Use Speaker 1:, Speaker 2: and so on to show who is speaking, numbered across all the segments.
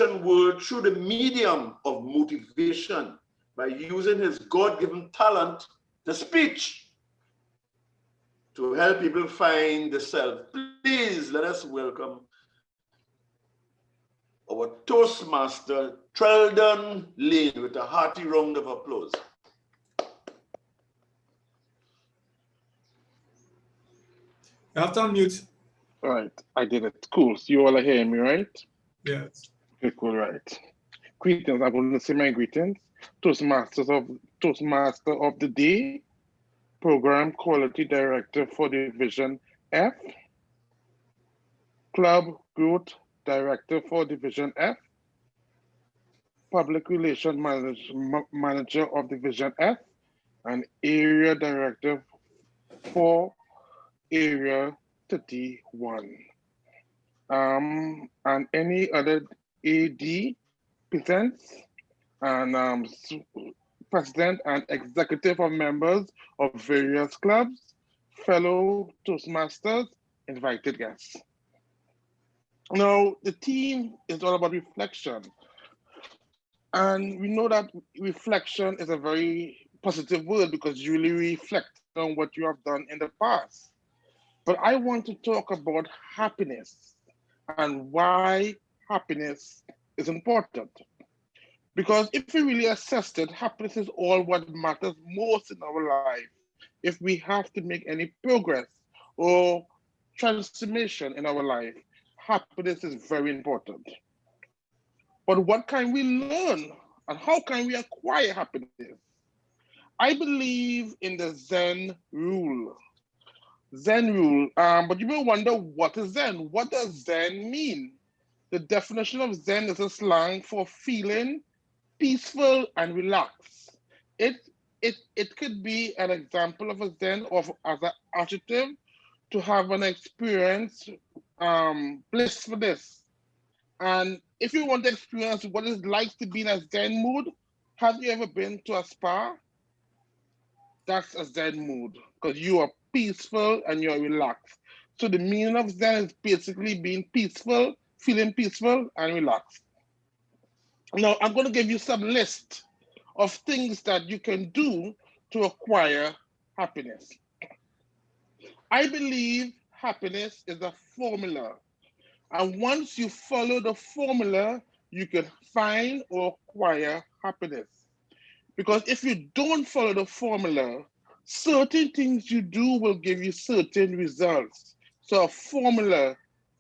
Speaker 1: world through the medium of motivation by using his God-given talent, the speech, to help people find the self. Please let us welcome our Toastmaster, Treldon Layne, with a hearty round of applause.
Speaker 2: You have to unmute.
Speaker 3: All right, I did it. Cool. So you all are hearing me, right?
Speaker 2: Yes.
Speaker 3: Okay, cool, right. Greetings. I'm going to say my greetings. Toastmaster of the Day, Program Quality Director for Division F, Club Growth Director for Division F, Public Relations Manager of Division F, and Area Director for Area 31. And any other AD presents, and president and executive of members of various clubs, fellow Toastmasters, invited guests. Now, the theme is all about reflection. And we know that reflection is a very positive word because you really reflect on what you have done in the past. But I want to talk about happiness and why happiness is important. Because if we really assess it, happiness is all what matters most in our life. If we have to make any progress or transformation in our life, happiness is very important. But what can we learn and how can we acquire happiness? I believe in the Zen rule. Zen rule, but you may wonder, what is Zen? What does Zen mean? The definition of Zen is a slang for feeling peaceful and relaxed. It could be an example of a Zen of as an adjective to have an experience blissfulness. And if you want to experience what it's like to be in a Zen mood, have you ever been to a spa? That's a Zen mood because you are peaceful and you're relaxed. So the meaning of Zen is basically being peaceful, feeling peaceful and relaxed. Now, I'm going to give you some list of things that you can do to acquire happiness. I believe happiness is a formula. And once you follow the formula, you can find or acquire happiness. Because if you don't follow the formula, certain things you do will give you certain results. So a formula,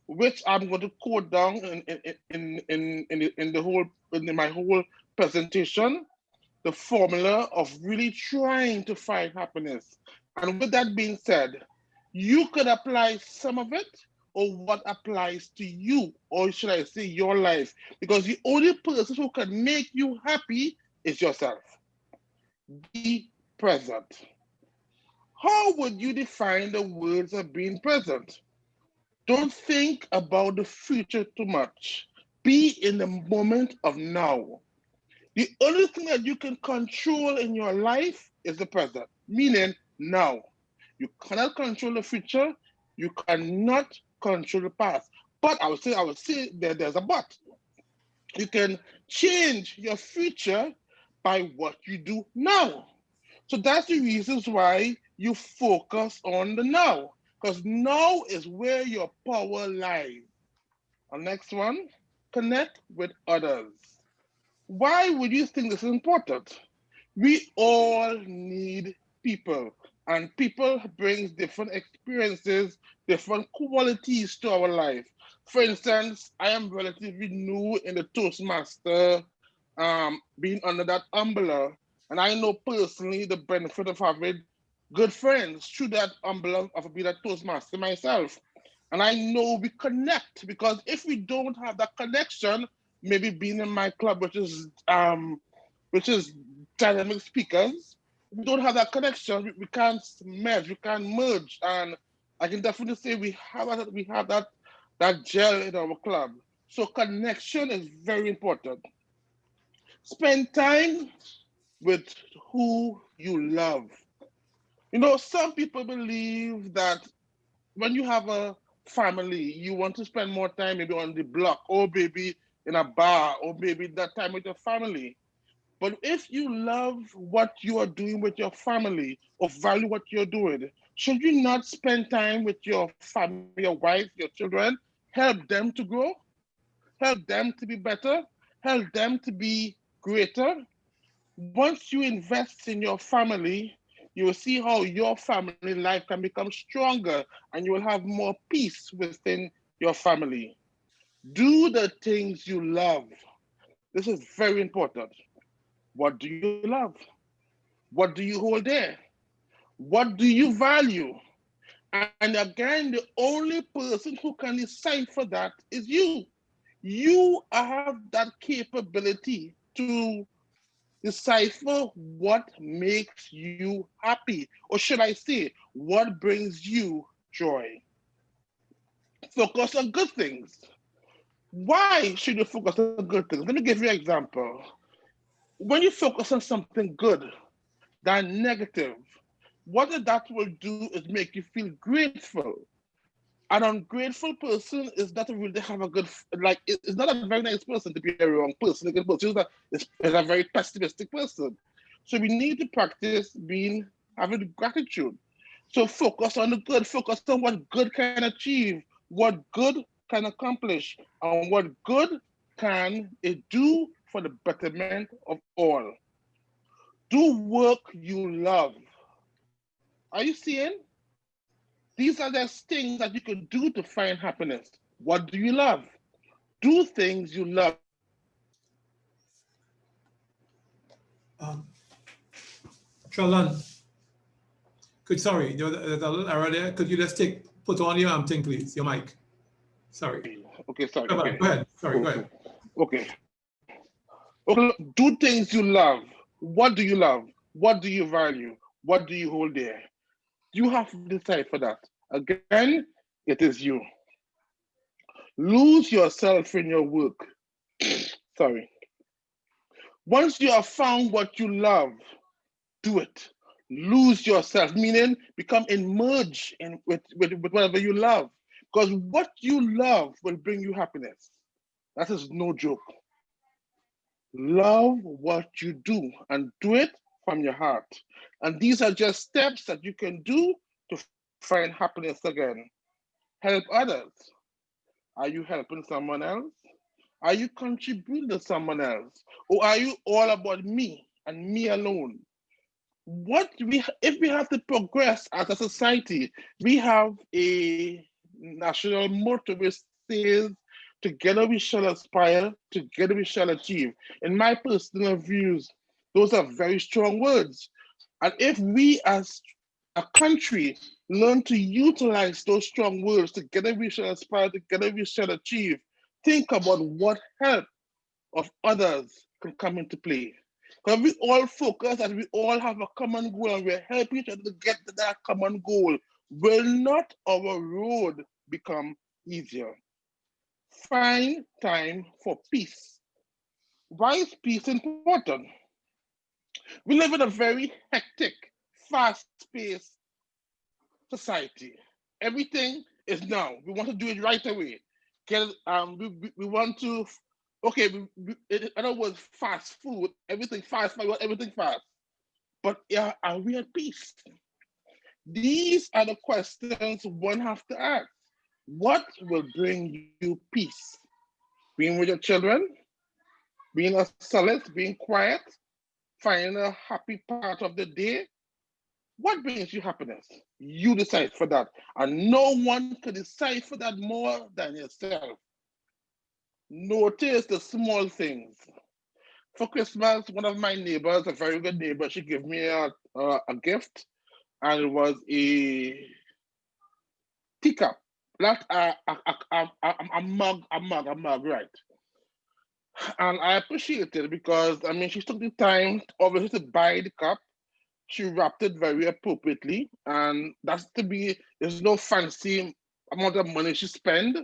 Speaker 3: which I'm going to quote down in my whole presentation, the formula of really trying to find happiness. And with that being said, you could apply some of it or what applies to you, or should I say your life, because the only person who can make you happy is yourself. Be present. How would you define the words of being present? Don't think about the future too much. Be in the moment of now. The only thing that you can control in your life is the present, meaning now. You cannot control the future. You cannot control the past. But I would say that there's a but. You can change your future by what you do now. So that's the reasons why you focus on the now, because now is where your power lies. And next one, connect with others. Why would you think this is important? We all need people, and people brings different experiences, different qualities to our life. For instance, I am relatively new in the Toastmaster, being under that umbrella, and I know personally the benefit of having good friends through that umbrella of being a Toastmaster myself. And I know we connect, because if we don't have that connection, maybe being in my club, which is dynamic speakers, we don't have that connection. We can't merge, we can't merge. And I can definitely say we have that gel in our club. So connection is very important. Spend time with who you love. You know, some people believe that when you have a family, you want to spend more time maybe on the block, or maybe in a bar or maybe that time with your family. But if you love what you are doing with your family or value what you're doing, should you not spend time with your family, your wife, your children, help them to grow, help them to be better, help them to be greater? Once you invest in your family, you will see how your family life can become stronger and you will have more peace within your family. Do the things you love. This is very important. What do you love? What do you hold dear? What do you value? And again, the only person who can decipher that is you. You have that capability to decipher what makes you happy, or should I say, what brings you joy. Focus on good things. Why should you focus on good things? Let me give you an example. When you focus on something good than negative, what that will do is make you feel grateful. An ungrateful person is not really have a good, like, it's not a very nice person to be a wrong person. A good person is a very pessimistic person. So we need to practice having gratitude. So focus on the good, focus on what good can achieve, what good can accomplish, and what good can it do for the betterment of all. Do work you love. Are you seeing? These are the things that you can do to find happiness. What do you love? Do things you love.
Speaker 2: Um, Treldon, sorry, there's a little error there. Could you just put on your thing, please, your mic? Sorry.
Speaker 3: Okay, sorry.
Speaker 2: Go
Speaker 3: Okay.
Speaker 2: ahead. Sorry, go ahead.
Speaker 3: Okay. Okay. Do things you love. What do you love? What do you value? What do you hold dear? You have to decide for that. Again, it is you. Lose yourself in your work. Sorry. Once you have found what you love, do it. Lose yourself, meaning become immersed with whatever you love. Because what you love will bring you happiness. That is no joke. Love what you do and do it from your heart. And these are just steps that you can do to find happiness again. Help others. Are you helping someone else? Are you contributing to someone else? Or are you all about me and me alone? If we have to progress as a society, we have a national motto which says, together we shall aspire, together we shall achieve. In my personal views, those are very strong words. And if we as a country learn to utilize those strong words, together we shall aspire, together we shall achieve, think about what help of others can come into play. Because we all focus and we all have a common goal and we help each other to get to that common goal. Will not our road become easier? Find time for peace. Why is peace important? We live in a very hectic, fast-paced society. Everything is now. We want to do it right away. We want to, okay, in other words, fast food, everything fast, we want everything fast. But yeah, are we at peace? These are the questions one has to ask. What will bring you peace? Being with your children, being a solace, being quiet, finding a happy part of the day. What brings you happiness? You decide for that. And no one can decide for that more than yourself. Notice the small things. For Christmas, one of my neighbors, a very good neighbor, she gave me a gift, and it was a teacup, not a mug, right? And I appreciate it because, I mean, she took the time, obviously, to buy the cup. She wrapped it very appropriately, and there's no fancy amount of money she spent,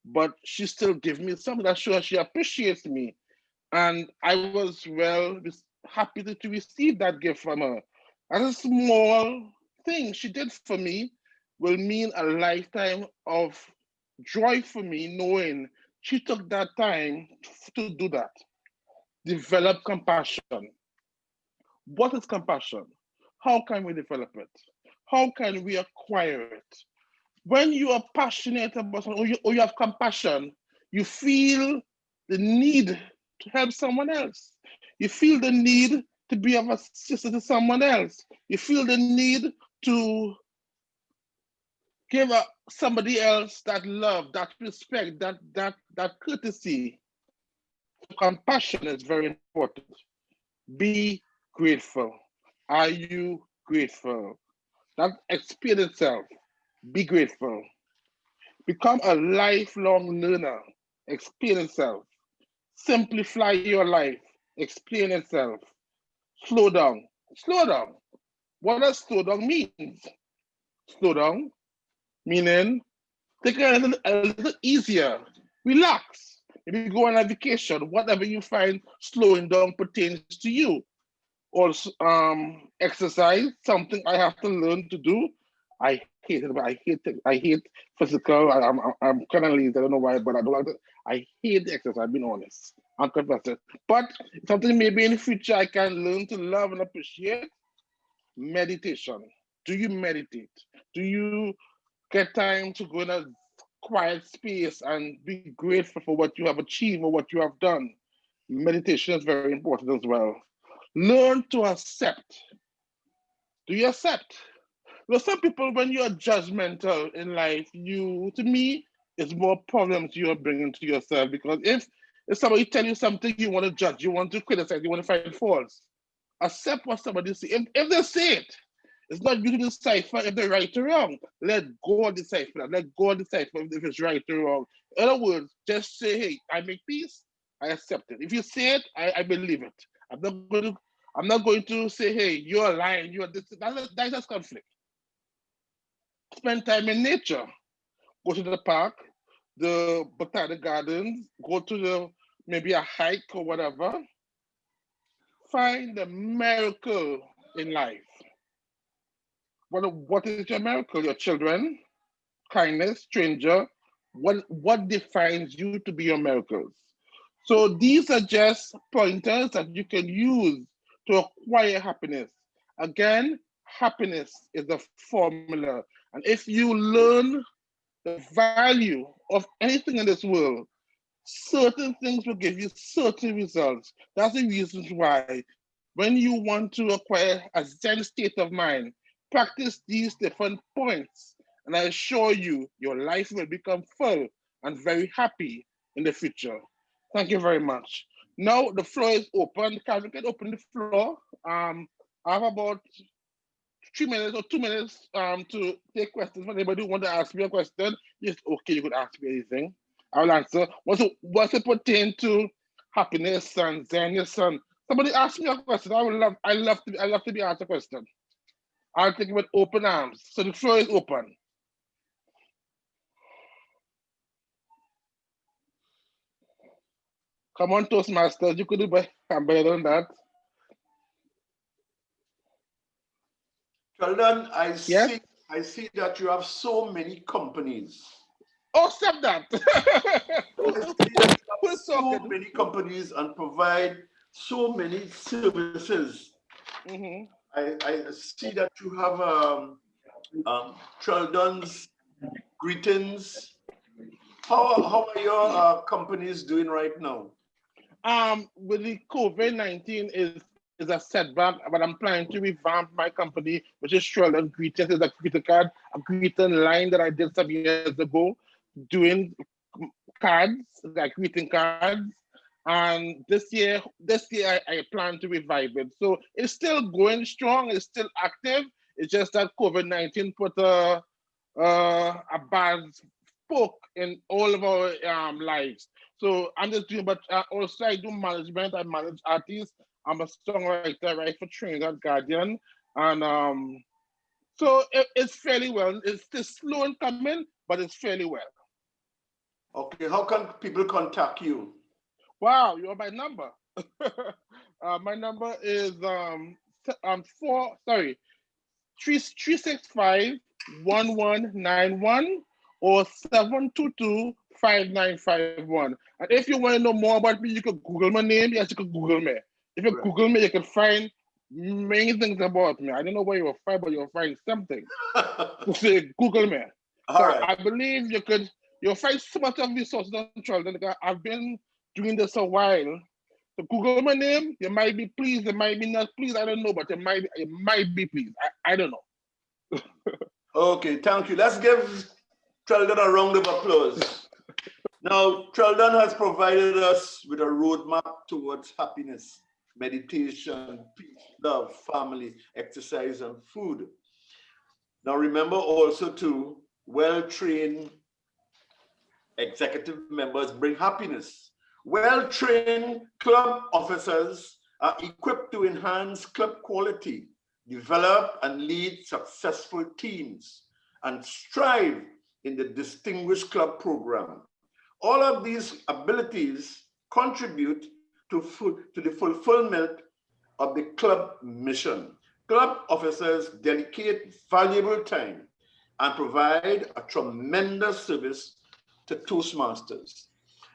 Speaker 3: but she still gave me something that shows she appreciates me. And I was happy to receive that gift from her. As a small thing she did for me will mean a lifetime of joy for me, knowing she took that time to do that. Develop compassion. What is compassion? How can we develop it? How can we acquire it? When you are passionate about something, or you have compassion, you feel the need to help someone else. You feel the need to be of assistance to someone else. You feel the need to give somebody else that love, that respect, that courtesy. Compassion is very important. Be grateful. Are you grateful? That explain itself. Be grateful. Become a lifelong learner. Explain itself. Simplify your life. Explain itself. Slow down. Slow down. What does slow down mean? Slow down, meaning take it a little easier. Relax. If you go on a vacation, whatever you find slowing down pertains to you. Also, exercise, something I have to learn to do. I hate it. I hate physical. I'm kind of lazy. I don't know why, but I don't like it. I hate the exercise. I've been honest. I'm confessing. But something maybe in the future I can learn to love and appreciate. Meditation. Do you meditate? Do you get time to go in a quiet space and be grateful for what you have achieved or what you have done? Meditation is very important as well. Learn to accept. Do you accept? Well, some people, when you're judgmental in life, to me, it's more problems you're bringing to yourself. Because if somebody tell you something, you want to judge, you want to criticize, you want to find faults. Accept what somebody says. If they say it, it's not you to decipher if they're right or wrong. Let God decipher that. Let God decipher if it's right or wrong. In other words, just say, hey, I make peace, I accept it. If you say it, I believe it. I'm not going to say, hey, you're lying, you're this. That's conflict. Spend time in nature. Go to the park, the botanic gardens, go to maybe a hike or whatever. Find the miracle in life. What is your miracle? Your children, kindness, stranger. What defines you to be your miracles? So these are just pointers that you can use to acquire happiness. Again, happiness is a formula. And if you learn the value of anything in this world, certain things will give you certain results. That's the reasons why when you want to acquire a Zen state of mind, practice these different points. And I assure you, your life will become full and very happy in the future. Thank you very much. Now the floor is open. Can open the floor? I have about 3 minutes or 2 minutes to take questions from anybody who want to ask me a question. Yes, okay, you could ask me anything. I will answer. What's it pertain to happiness and Zenus and somebody ask me a question. I love to be asked a question. I'll take it with open arms. So the floor is open. Come on, Toastmasters, you could do better than that.
Speaker 1: Treldon,
Speaker 3: Yes?
Speaker 1: I see that you have so many companies.
Speaker 3: Oh, stop that.
Speaker 1: I see that you have
Speaker 3: Who's
Speaker 1: so
Speaker 3: talking?
Speaker 1: many companies and provide so many services.
Speaker 3: Mm-hmm.
Speaker 1: I see that you have Treldon's greetings. How are your companies doing right now?
Speaker 3: With the COVID-19 is a setback, but I'm planning to revamp my company, which is Treldon Greetings. Is a greeting card, a greeting line that I did some years ago, doing cards, like greeting cards. And this year I plan to revive it. So it's still going strong, it's still active. It's just that COVID-19 put a bad spoke in all of our lives. So I'm just doing, but also I do management. I manage artists. I'm a songwriter, I write for Trinidad Guardian, and so it's fairly well. It's still slow in coming, but it's fairly well.
Speaker 1: Okay, how can people contact you?
Speaker 3: Wow, you have my number. My number is 365-1191 or 722 5951. And if you want to know more about me, you can Google my name. Yes, you can Google me. If you Google me, you can find many things about me. I don't know where you will find, but you'll find something. So say Google me. So
Speaker 1: All right.
Speaker 3: I believe you'll find so much of resources on Treldon. I've been doing this a while. So Google my name. You might be pleased, you might be not pleased. I don't know, but you might be pleased. I don't know.
Speaker 1: Okay, thank you. Let's give Treldon a round of applause. Now, Treldon has provided us with a roadmap towards happiness, meditation, peace, love, family, exercise, and food. Now, remember also to well-trained executive members bring happiness. Well-trained club officers are equipped to enhance club quality, develop and lead successful teams, and strive in the distinguished club program. All of these abilities contribute to the fulfillment of the club mission. Club officers dedicate valuable time and provide a tremendous service to Toastmasters.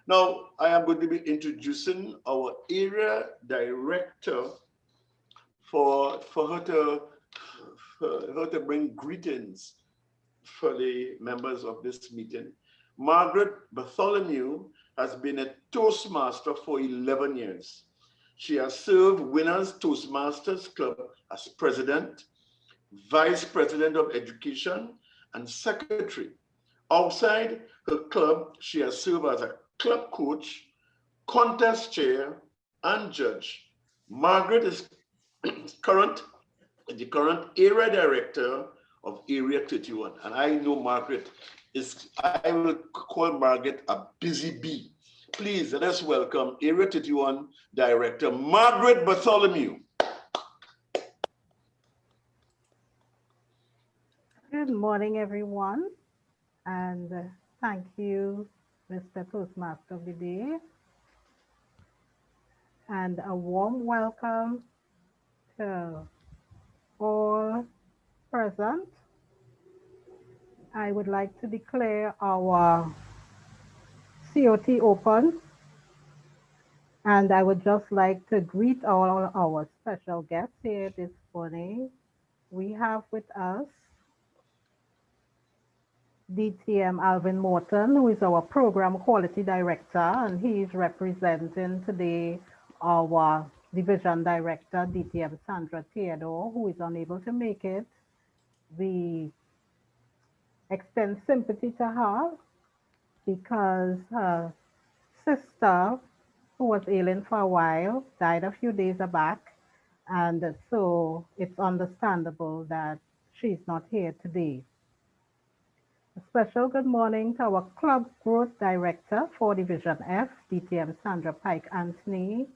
Speaker 1: Now, I am going to be introducing our area director for her to bring greetings for the members of this meeting. Margaret Bartholomew has been a Toastmaster for 11 years. She has served Winners Toastmasters Club as president, vice president of education, and secretary. Outside her club, she has served as a club coach, contest chair, and judge. Margaret is the current area director of Area 31. And I know Margaret I will call Margaret a busy bee. Please let us welcome Area 31 Director, Margaret Bartholomew.
Speaker 4: Good morning, everyone. And thank you, Mr. Toastmaster of the Day. And a warm welcome to all present. I would like to declare our COT open. And I would just like to greet all our special guests here this morning. We have with us DTM Alvin Morton, who is our Program Quality Director, and he is representing today our Division Director, DTM Sandra Theodore, who is unable to make it. We extend sympathy to her because her sister, who was ailing for a while, died a few days back, and so it's understandable that she's not here today. A special good morning to our Club Growth Director for Division F, DTM Sandra Pike Anthony.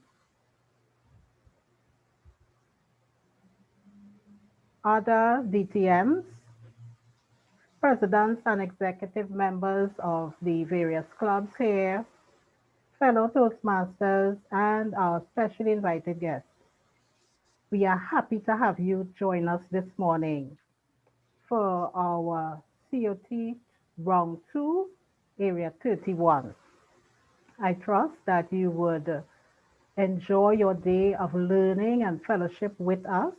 Speaker 4: Other DTMs, presidents and executive members of the various clubs here, fellow Toastmasters, and our specially invited guests. We are happy to have you join us this morning for our COT Round 2, Area 31. I trust that you would enjoy your day of learning and fellowship with us,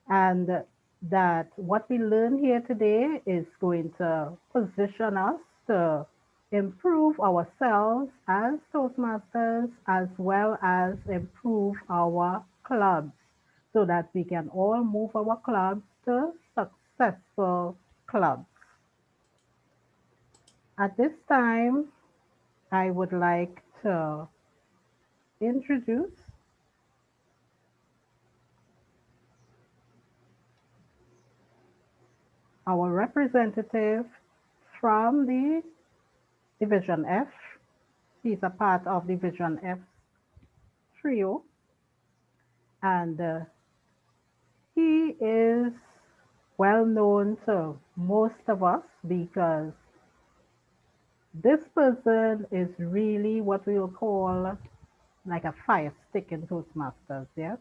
Speaker 4: and that what we learn here today is going to position us to improve ourselves as Toastmasters, as well as improve our clubs, so that we can all move our clubs to successful clubs. At this time, I would like to introduce our representative from the Division F. He's a part of Division F trio, and he is well known to most of us because this person is really what we will call like a fire stick in Toastmasters, yes?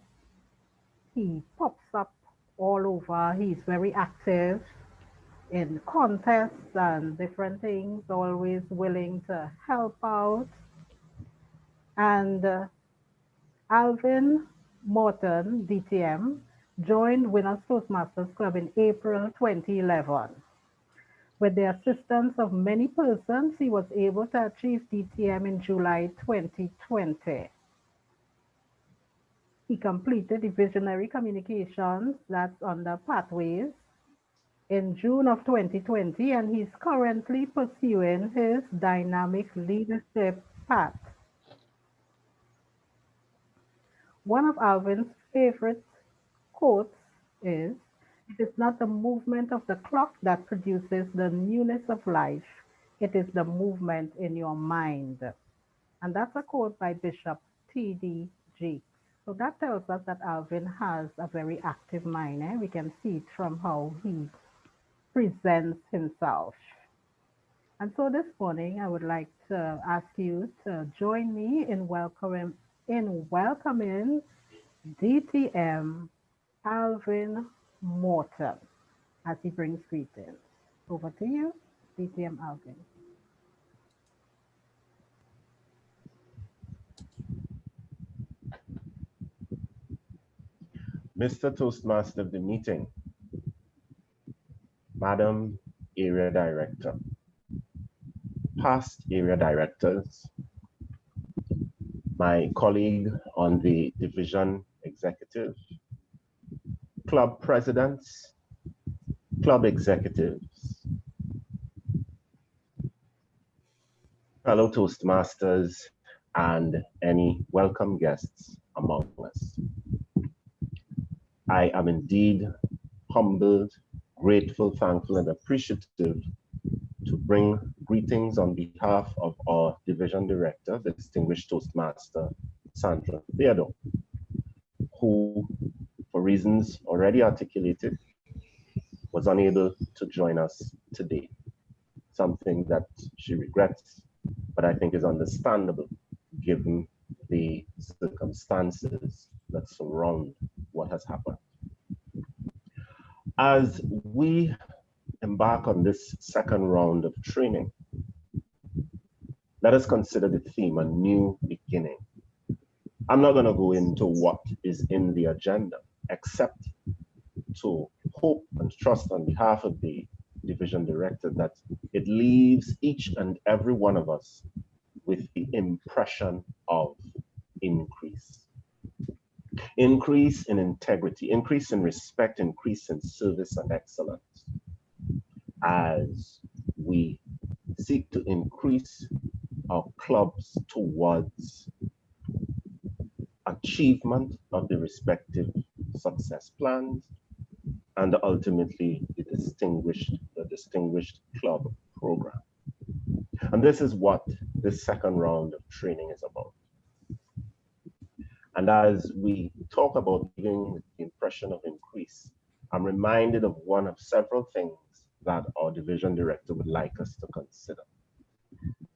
Speaker 4: He pops up all over, he's very active, in contests and different things, always willing to help out. And Alvin Morton, DTM, joined Winners Toastmasters Club in April 2011. With the assistance of many persons, he was able to achieve DTM in July 2020. He completed the Visionary Communications, that's under Pathways, in June of 2020, and he's currently pursuing his Dynamic Leadership path. One of Alvin's favorite quotes is, "It is not the movement of the clock that produces the newness of life. It is the movement in your mind." And that's a quote by Bishop T.D. Jakes. So that tells us that Alvin has a very active mind. We can see it from how he presents himself. And so this morning, I would like to ask you to join me in welcoming DTM Alvin Morton as he brings greetings. Over to you, DTM Alvin.
Speaker 5: Mr. Toastmaster of the meeting, Madam Area Director, past area directors, my colleague on the division executive, club presidents, club executives, fellow Toastmasters, and any welcome guests among us. I am indeed humbled, grateful, thankful, and appreciative to bring greetings on behalf of our division director, the distinguished Toastmaster, Sandra Theodore, who, for reasons already articulated, was unable to join us today. Something that she regrets, but I think is understandable given the circumstances that surround what has happened. As we embark on this second round of training, let us consider the theme, a new beginning. I'm not going to go into what is in the agenda, except to hope and trust on behalf of the division director that it leaves each and every one of us with the impression of increase. Increase in integrity, increase in respect, increase in service and excellence, as we seek to increase our clubs towards achievement of the respective success plans and ultimately the distinguished club program. And this is what this second round of training is about. And as we talk about giving the impression of increase, I'm reminded of one of several things that our division director would like us to consider.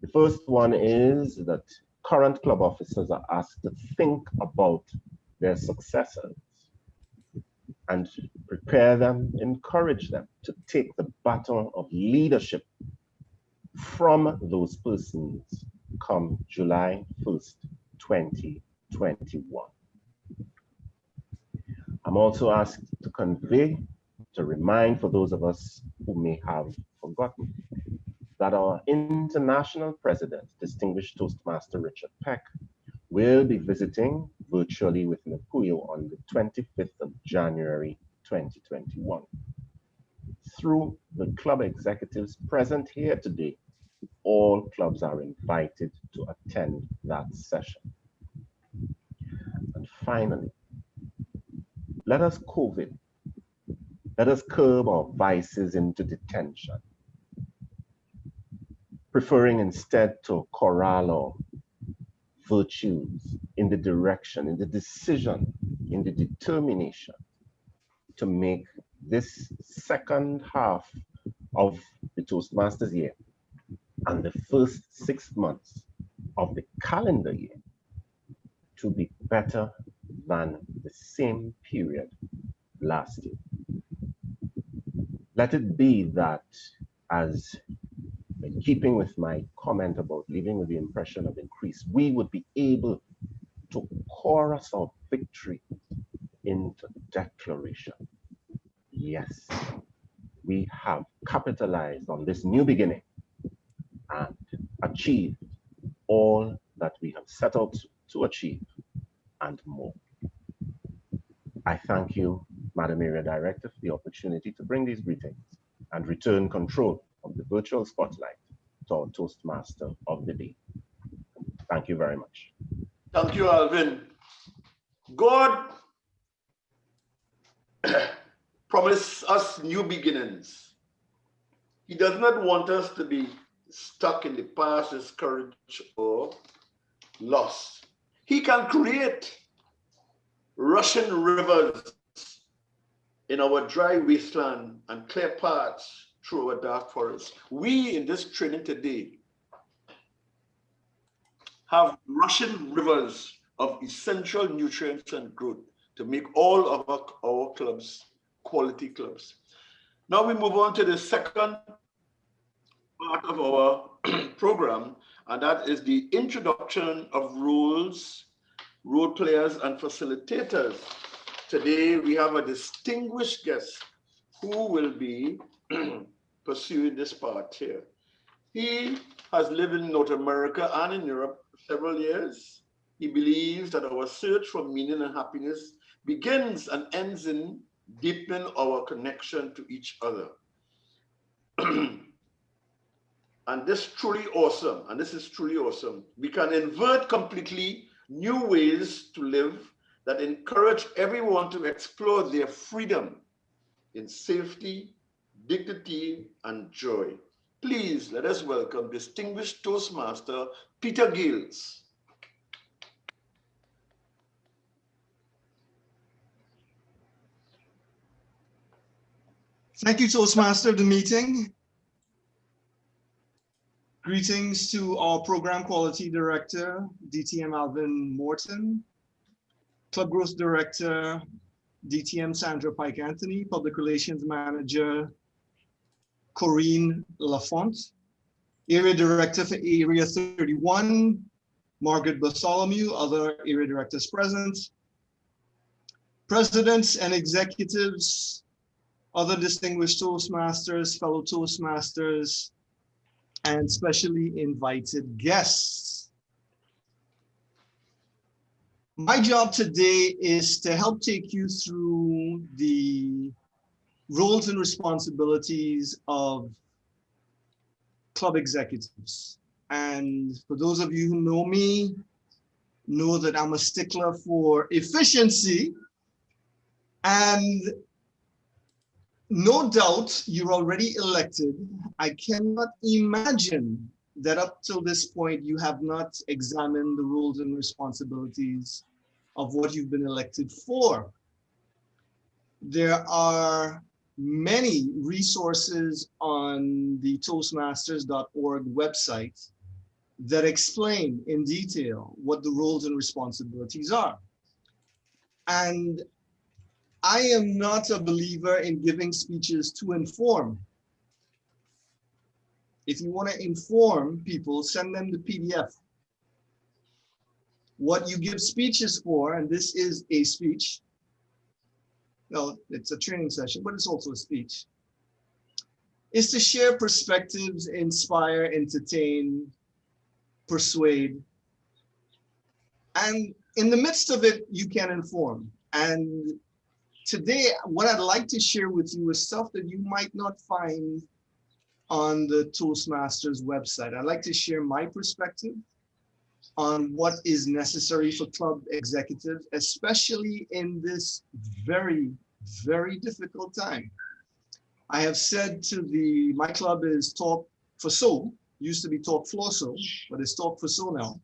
Speaker 5: The first one is that current club officers are asked to think about their successors and prepare them, encourage them to take the baton of leadership from those persons come July 1st, 2021. I'm also asked to convey, to remind for those of us who may have forgotten, that our international president, distinguished Toastmaster Richard Peck, will be visiting virtually with Napuyo on the 25th of January, 2021. Through the club executives present here today, all clubs are invited to attend that session. And finally, let us curb our vices into detention, preferring instead to corral our virtues in the direction, in the decision, in the determination to make this second half of the Toastmasters year and the first 6 months of the calendar year to be better than the same period last year. let it be that, as in keeping with my comment about leaving with the impression of increase, we would be able to chorus our victory into declaration. Yes, we have capitalized on this new beginning and achieved all that we have set out to achieve and more. I thank you, Madam Area Director, for the opportunity to bring these greetings and return control of the virtual spotlight to our Toastmaster of the day. Thank you very much.
Speaker 1: Thank you, Alvin. God promised us new beginnings. He does not want us to be stuck in the past, discouraged, or lost. He can create rushing rivers in our dry wasteland and clear paths through our dark forest. We in this training today have rushing rivers of essential nutrients and growth to make all of our clubs quality clubs. Now we move on to the second part of our program, and that is the introduction of roles, role players, and facilitators. Today we have a distinguished guest who will be pursuing this part here. He has lived in North America and in Europe for several years. He believes that our search for meaning and happiness begins and ends in deepening our connection to each other. And this is truly awesome. We can invert completely new ways to live that encourage everyone to explore their freedom in safety, dignity, and joy. Please let us welcome distinguished Toastmaster Peter Gales.
Speaker 6: Thank you, Toastmaster of the meeting. Greetings to our Program Quality Director, DTM Alvin Morton, Club Growth Director, DTM Sandra Pike Anthony, Public Relations Manager, Corinne Lafont, Area Director for Area 31, Margaret Bartholomew, other Area Directors present, Presidents and Executives, other distinguished Toastmasters, fellow Toastmasters, and specially invited guests. My job today is to help take you through the roles and responsibilities of club executives. And for those of you who know me, know that I'm a stickler for efficiency, and no doubt you're already elected. I cannot imagine that up till this point you have not examined the roles and responsibilities of what you've been elected for. There are many resources on the Toastmasters.org website that explain in detail what the roles and responsibilities are. And I am not a believer in giving speeches to inform. If you want to inform people, send them the PDF. What you give speeches for, and this is a speech, no, it's a training session, but it's also a speech, is to share perspectives, inspire, entertain, persuade. And in the midst of it, you can inform. And today, what I'd like to share with you is stuff that you might not find on the Toastmasters website. I'd like to share my perspective on what is necessary for club executives, especially in this very, very difficult time. I have said to my club is Talk for So, used to be Talk Floor So, but it's Talk for So now.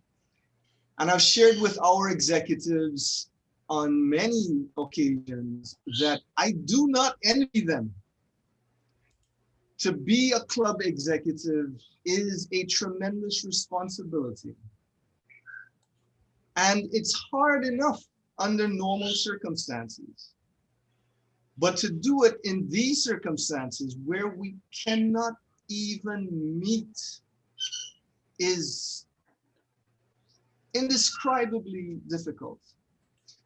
Speaker 6: And I've shared with our executives on many occasions that I do not envy them. To be a club executive is a tremendous responsibility. And it's hard enough under normal circumstances. But to do it in these circumstances where we cannot even meet is indescribably difficult.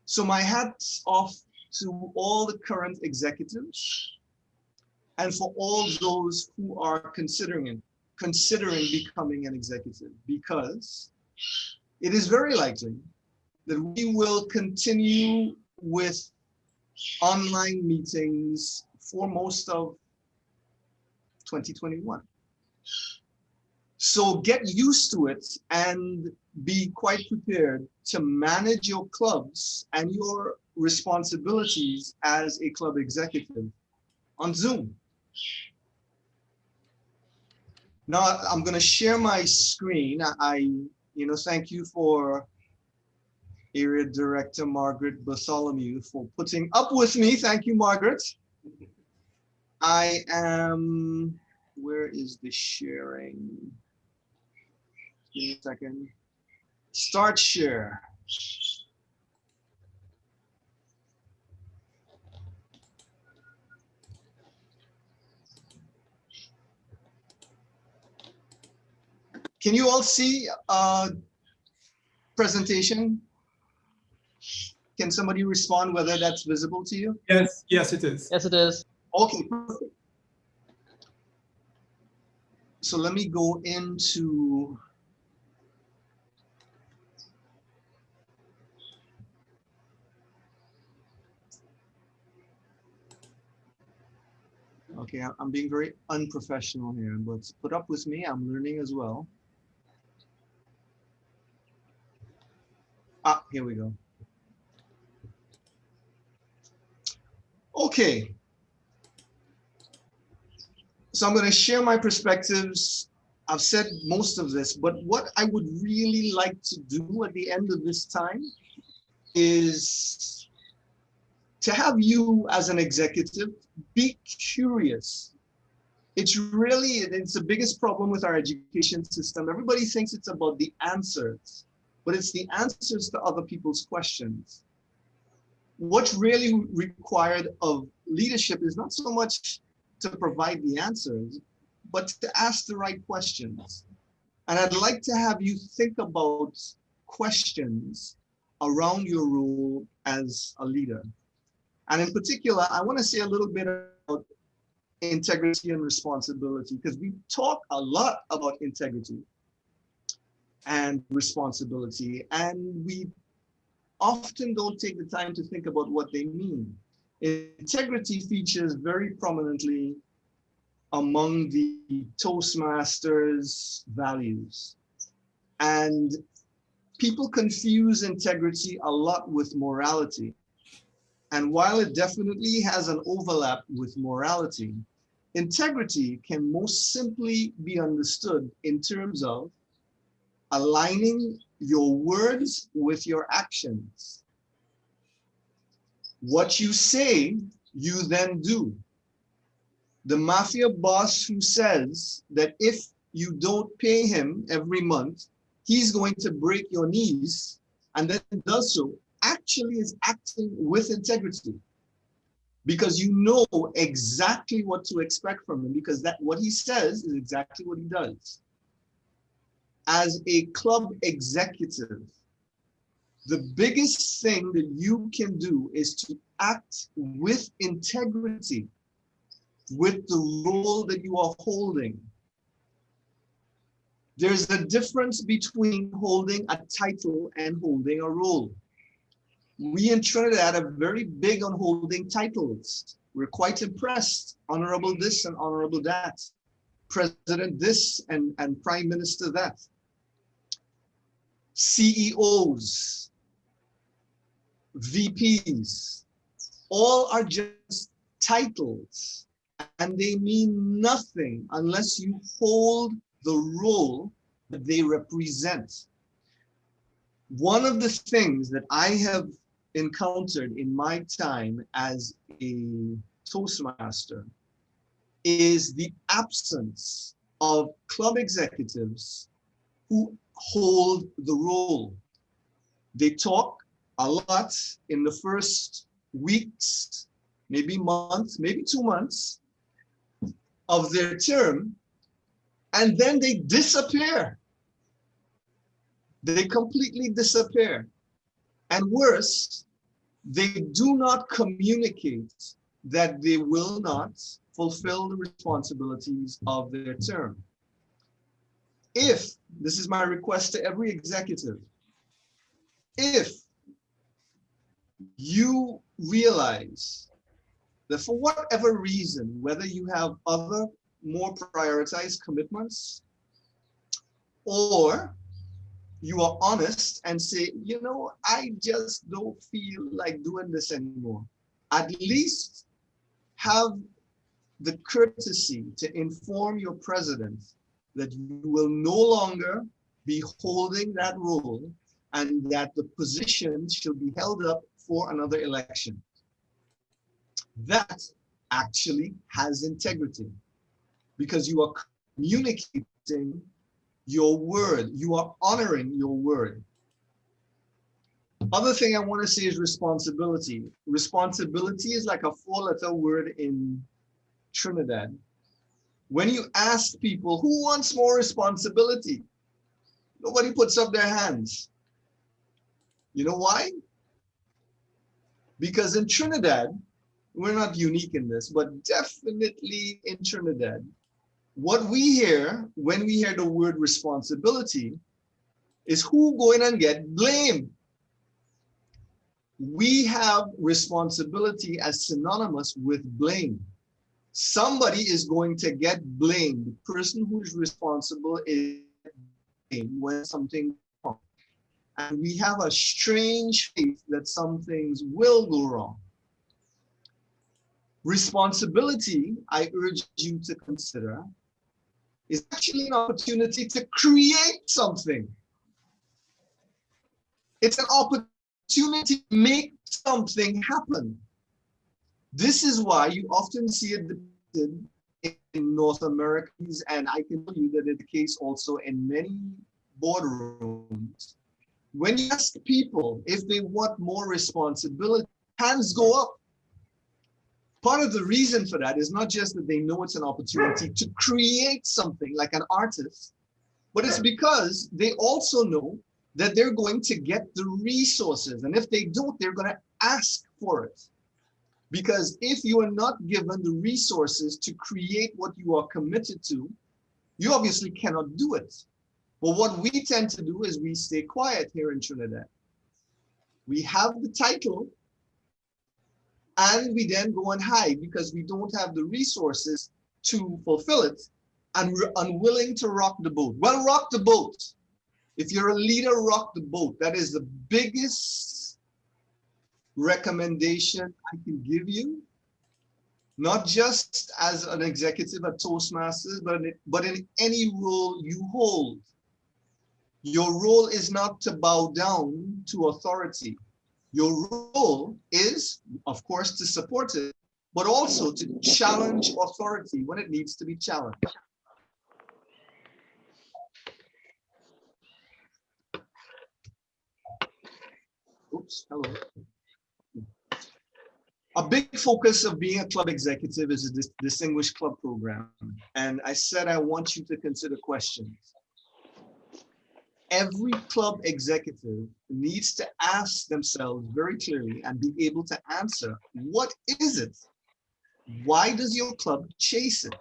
Speaker 6: So my hat's off to all the current executives and for all those who are considering becoming an executive, because it is very likely that we will continue with online meetings for most of 2021. So get used to it and be quite prepared to manage your clubs and your responsibilities as a club executive on Zoom. Now I'm going to share my screen. Thank you for Area Director Margaret Bartholomew for putting up with me. Thank you, Margaret. Where is the sharing? Give me a second. Start share. Can you all see presentation? Can somebody respond whether that's visible to you?
Speaker 2: Yes, yes, it is.
Speaker 7: Yes, it is.
Speaker 6: Okay, perfect. So let me go into okay, I'm being very unprofessional here, but put up with me. I'm learning as well. Ah, here we go. Okay. So I'm going to share my perspectives. I've said most of this, but what I would really like to do at the end of this time is to have you as an executive be curious. It's the biggest problem with our education system. Everybody thinks it's about the answers, but it's the answers to other people's questions. What's really required of leadership is not so much to provide the answers, but to ask the right questions. And I'd like to have you think about questions around your role as a leader. And in particular, I want to say a little bit about integrity and responsibility, because we talk a lot about integrity and responsibility, and we often don't take the time to think about what they mean. Integrity features very prominently among the Toastmasters values. And people confuse integrity a lot with morality. And while it definitely has an overlap with morality, integrity can most simply be understood in terms of aligning your words with your actions. What you say, you then do. The mafia boss who says that if you don't pay him every month, he's going to break your knees, and then does so, actually is acting with integrity, because you know exactly what to expect from him, because that what he says is exactly what he does. As a club executive, the biggest thing that you can do is to act with integrity with the role that you are holding. There's a difference between holding a title and holding a role. We in Trinidad are very big on holding titles. We're quite impressed. Honorable this and honorable that. President this and Prime Minister that. CEOs, VPs, all are just titles, and they mean nothing unless you hold the role that they represent. One of the things that I have encountered in my time as a Toastmaster is the absence of club executives who hold the role. They talk a lot in the first weeks, maybe months, maybe 2 months of their term, and then they disappear. They completely disappear. And worse, they do not communicate that they will not fulfill the responsibilities of their term. If, this is my request to every executive, if you realize that for whatever reason, whether you have other more prioritized commitments, or you are honest and say, you know, I just don't feel like doing this anymore, at least have the courtesy to inform your president that you will no longer be holding that role and that the position should be held up for another election. That actually has integrity, because you are communicating your word. You are honoring your word. Other thing I want to say is responsibility. Responsibility is like a 4-letter word in Trinidad. When you ask people who wants more responsibility, nobody puts up their hands. You know why? Because in Trinidad, we're not unique in this, but definitely in Trinidad, what we hear when we hear the word responsibility is who going and get blamed. We have responsibility as synonymous with blame. Somebody is going to get blamed. The person who is responsible is blamed when something goes wrong. And we have a strange faith that some things will go wrong. Responsibility, I urge you to consider, is actually an opportunity to create something. It's an opportunity to make something happen. This is why you often see it depicted in North Americans, and I can tell you that it's the case also in many boardrooms. When you ask people if they want more responsibility, hands go up. Part of the reason for that is not just that they know it's an opportunity to create something like an artist, but it's because they also know that they're going to get the resources. And if they don't, they're going to ask for it. Because if you are not given the resources to create what you are committed to, you obviously cannot do it. But what we tend to do is we stay quiet here in Trinidad. We have the title, and we then go and hide because we don't have the resources to fulfill it, and we're unwilling to rock the boat. Well, rock the boat. If you're a leader, rock the boat. That is the biggest recommendation I can give you, not just as an executive at Toastmasters, but in any role you hold. Your role is not to bow down to authority. Your role is, of course, to support it, but also to challenge authority when it needs to be challenged. Oops, hello. A big focus of being a club executive is a distinguished club program. And I said I want you to consider questions. Every club executive needs to ask themselves very clearly and be able to answer, what is it? Why does your club chase it?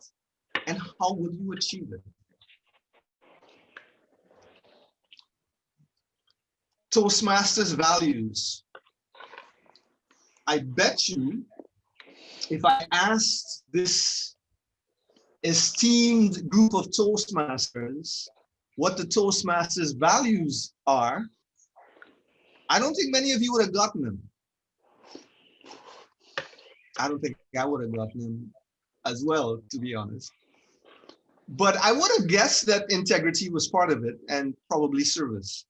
Speaker 6: And how will you achieve it? Toastmasters values. I bet you if I asked this esteemed group of Toastmasters what the Toastmasters values are, I don't think many of you would have gotten them. I don't think I would have gotten them as well, to be honest. But I would have guessed that integrity was part of it, and probably service.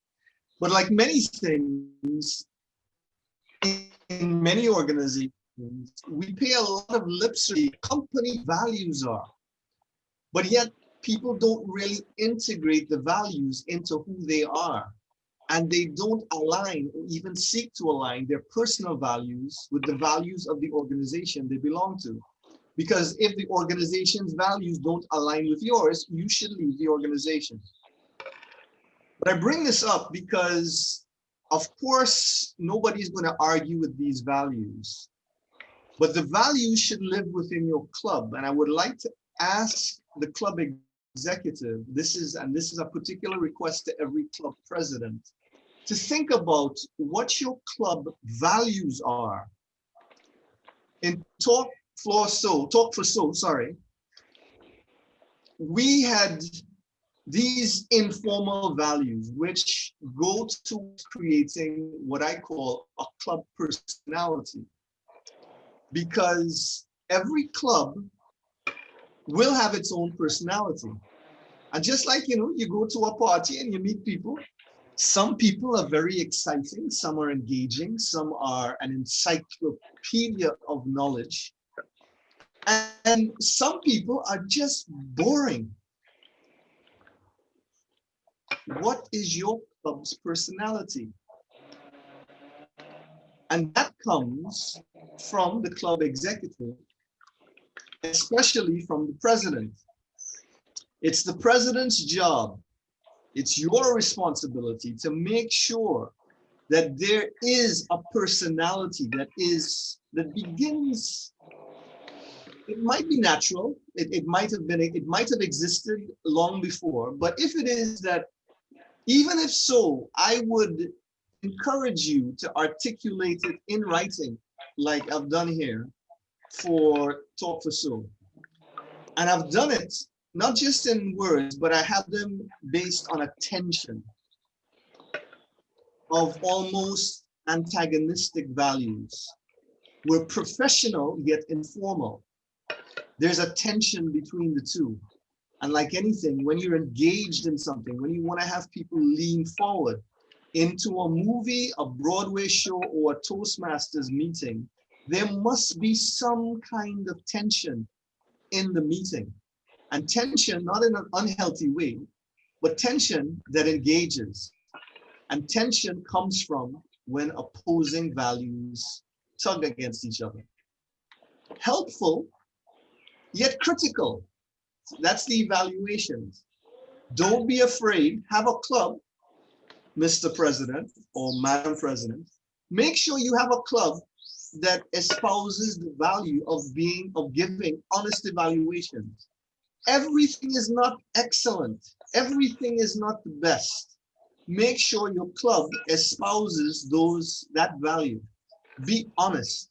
Speaker 6: But like many things in many organizations, we pay a lot of lip service. Company values are, but yet people don't really integrate the values into who they are. and they don't align or even seek to align their personal values with the values of the organization they belong to. Because if the organization's values don't align with yours, you should leave the organization. But I bring this up because, of course, nobody's going to argue with these values, but the values should live within your club. And I would like to ask the club executive, this is a particular request to every club president, to think about what your club values are. In Talk for Soul, we had these informal values which go to creating what I call a club personality. Because every club will have its own personality. And just like, you go to a party and you meet people, some people are very exciting, some are engaging, some are an encyclopedia of knowledge, and some people are just boring. What is your club's personality? And that comes from the club executive, especially from the president. It's the president's job, it's your responsibility to make sure that there is a personality that begins. It might be natural, it might have existed long before, but if it is that, even if so, I would encourage you to articulate it in writing, like I've done here for Talk for Soul. And I've done it not just in words, but I have them based on a tension of almost antagonistic values. We're professional yet informal. There's a tension between the two. And like anything, when you're engaged in something, when you want to have people lean forward into a movie, a Broadway show, or a Toastmasters meeting, there must be some kind of tension in the meeting. And tension, not in an unhealthy way, but tension that engages. And tension comes from when opposing values tug against each other. Helpful, yet critical. That's the evaluations. Don't be afraid. Have a club, Mr. President or Madam President. Make sure you have a club that espouses the value of giving honest evaluations. Everything is not excellent. Everything is not the best. Make sure your club espouses that value. Be honest.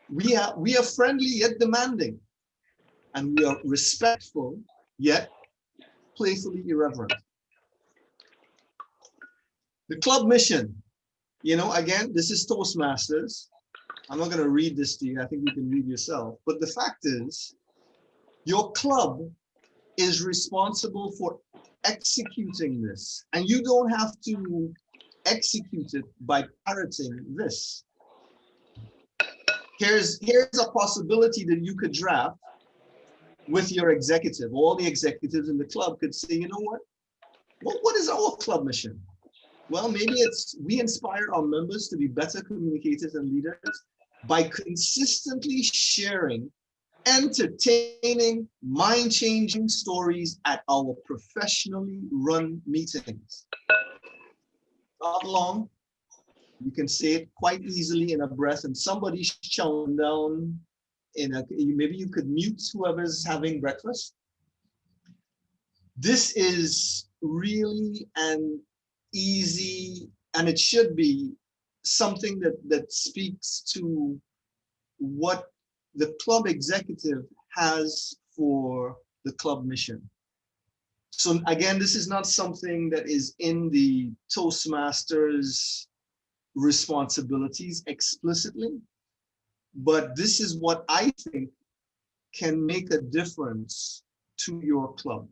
Speaker 6: We are friendly yet demanding, and we are respectful yet playfully irreverent. The club mission, again, this is Toastmasters. I'm not going to read this to you. I think you can read yourself. But the fact is, your club is responsible for executing this. And you don't have to execute it by parroting this. Here's a possibility that you could draft with your executive. All the executives in the club could say, you know what? What is our club mission? Well, maybe it's we inspire our members to be better communicators and leaders by consistently sharing entertaining, mind-changing stories at our professionally run meetings. Not long. You can say it quite easily in a breath, and somebody's chowing down maybe you could mute whoever's having breakfast. This is really an easy, and it should be something that speaks to what the club executive has for the club mission. So again, this is not something that is in the Toastmasters responsibilities explicitly, but this is what I think can make a difference to your club.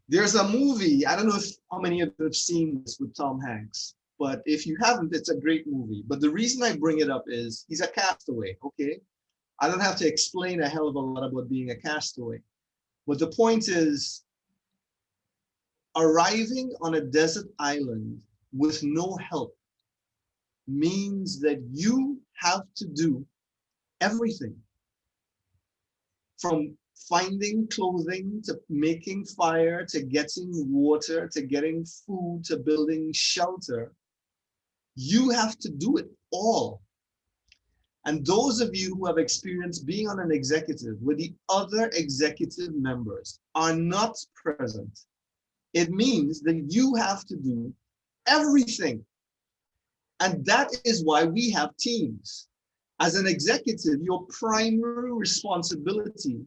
Speaker 6: There's a movie, I don't know how many of you have seen this with Tom Hanks, but if you haven't, it's a great movie. But the reason I bring it up is he's a castaway, okay? I don't have to explain a hell of a lot about being a castaway. But the point is, arriving on a desert island with no help means that you have to do everything, from finding clothing, to making fire, to getting water, to getting food, to building shelter. You have to do it all. And those of you who have experienced being on an executive where the other executive members are not present, it means that you have to do everything. And that is why we have teams. As an executive, your primary responsibility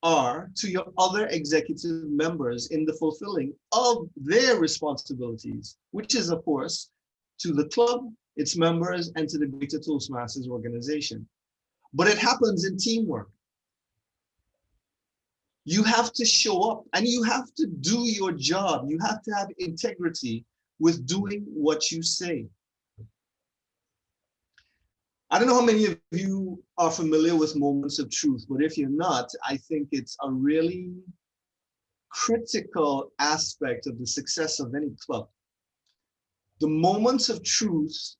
Speaker 6: are to your other executive members in the fulfilling of their responsibilities, which is, of course, to the club, its members, and to the greater Toastmasters organization. But it happens in teamwork. You have to show up and you have to do your job. You have to have integrity with doing what you say. I don't know how many of you are familiar with moments of truth, but if you're not, I think it's a really critical aspect of the success of any club. The moments of truth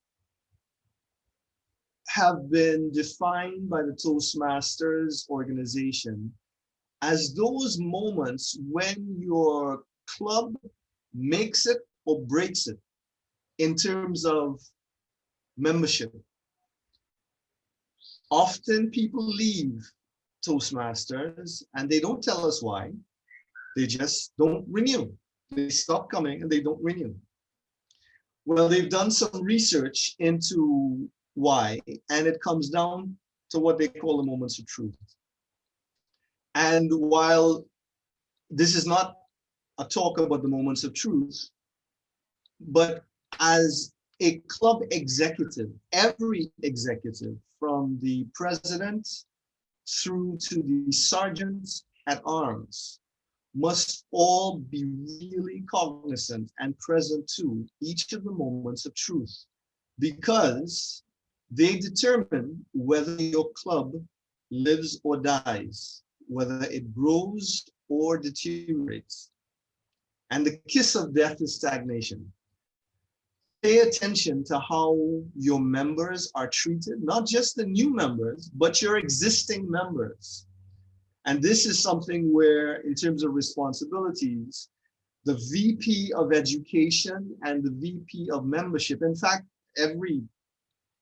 Speaker 6: have been defined by the Toastmasters organization as those moments when your club makes it or breaks it in terms of membership. Often people leave Toastmasters and they don't tell us why. They just don't renew. They stop coming and they don't renew. Well, they've done some research into why, and it comes down to what they call the moments of truth. And while this is not a talk about the moments of truth, but as a club executive, every executive, from the president through to the sergeants at arms, must all be really cognizant and present to each of the moments of truth, because they determine whether your club lives or dies, whether it grows or deteriorates. And the kiss of death is stagnation. Pay attention to how your members are treated, not just the new members, but your existing members. And this is something where, in terms of responsibilities, the VP of education and the VP of membership, in fact, every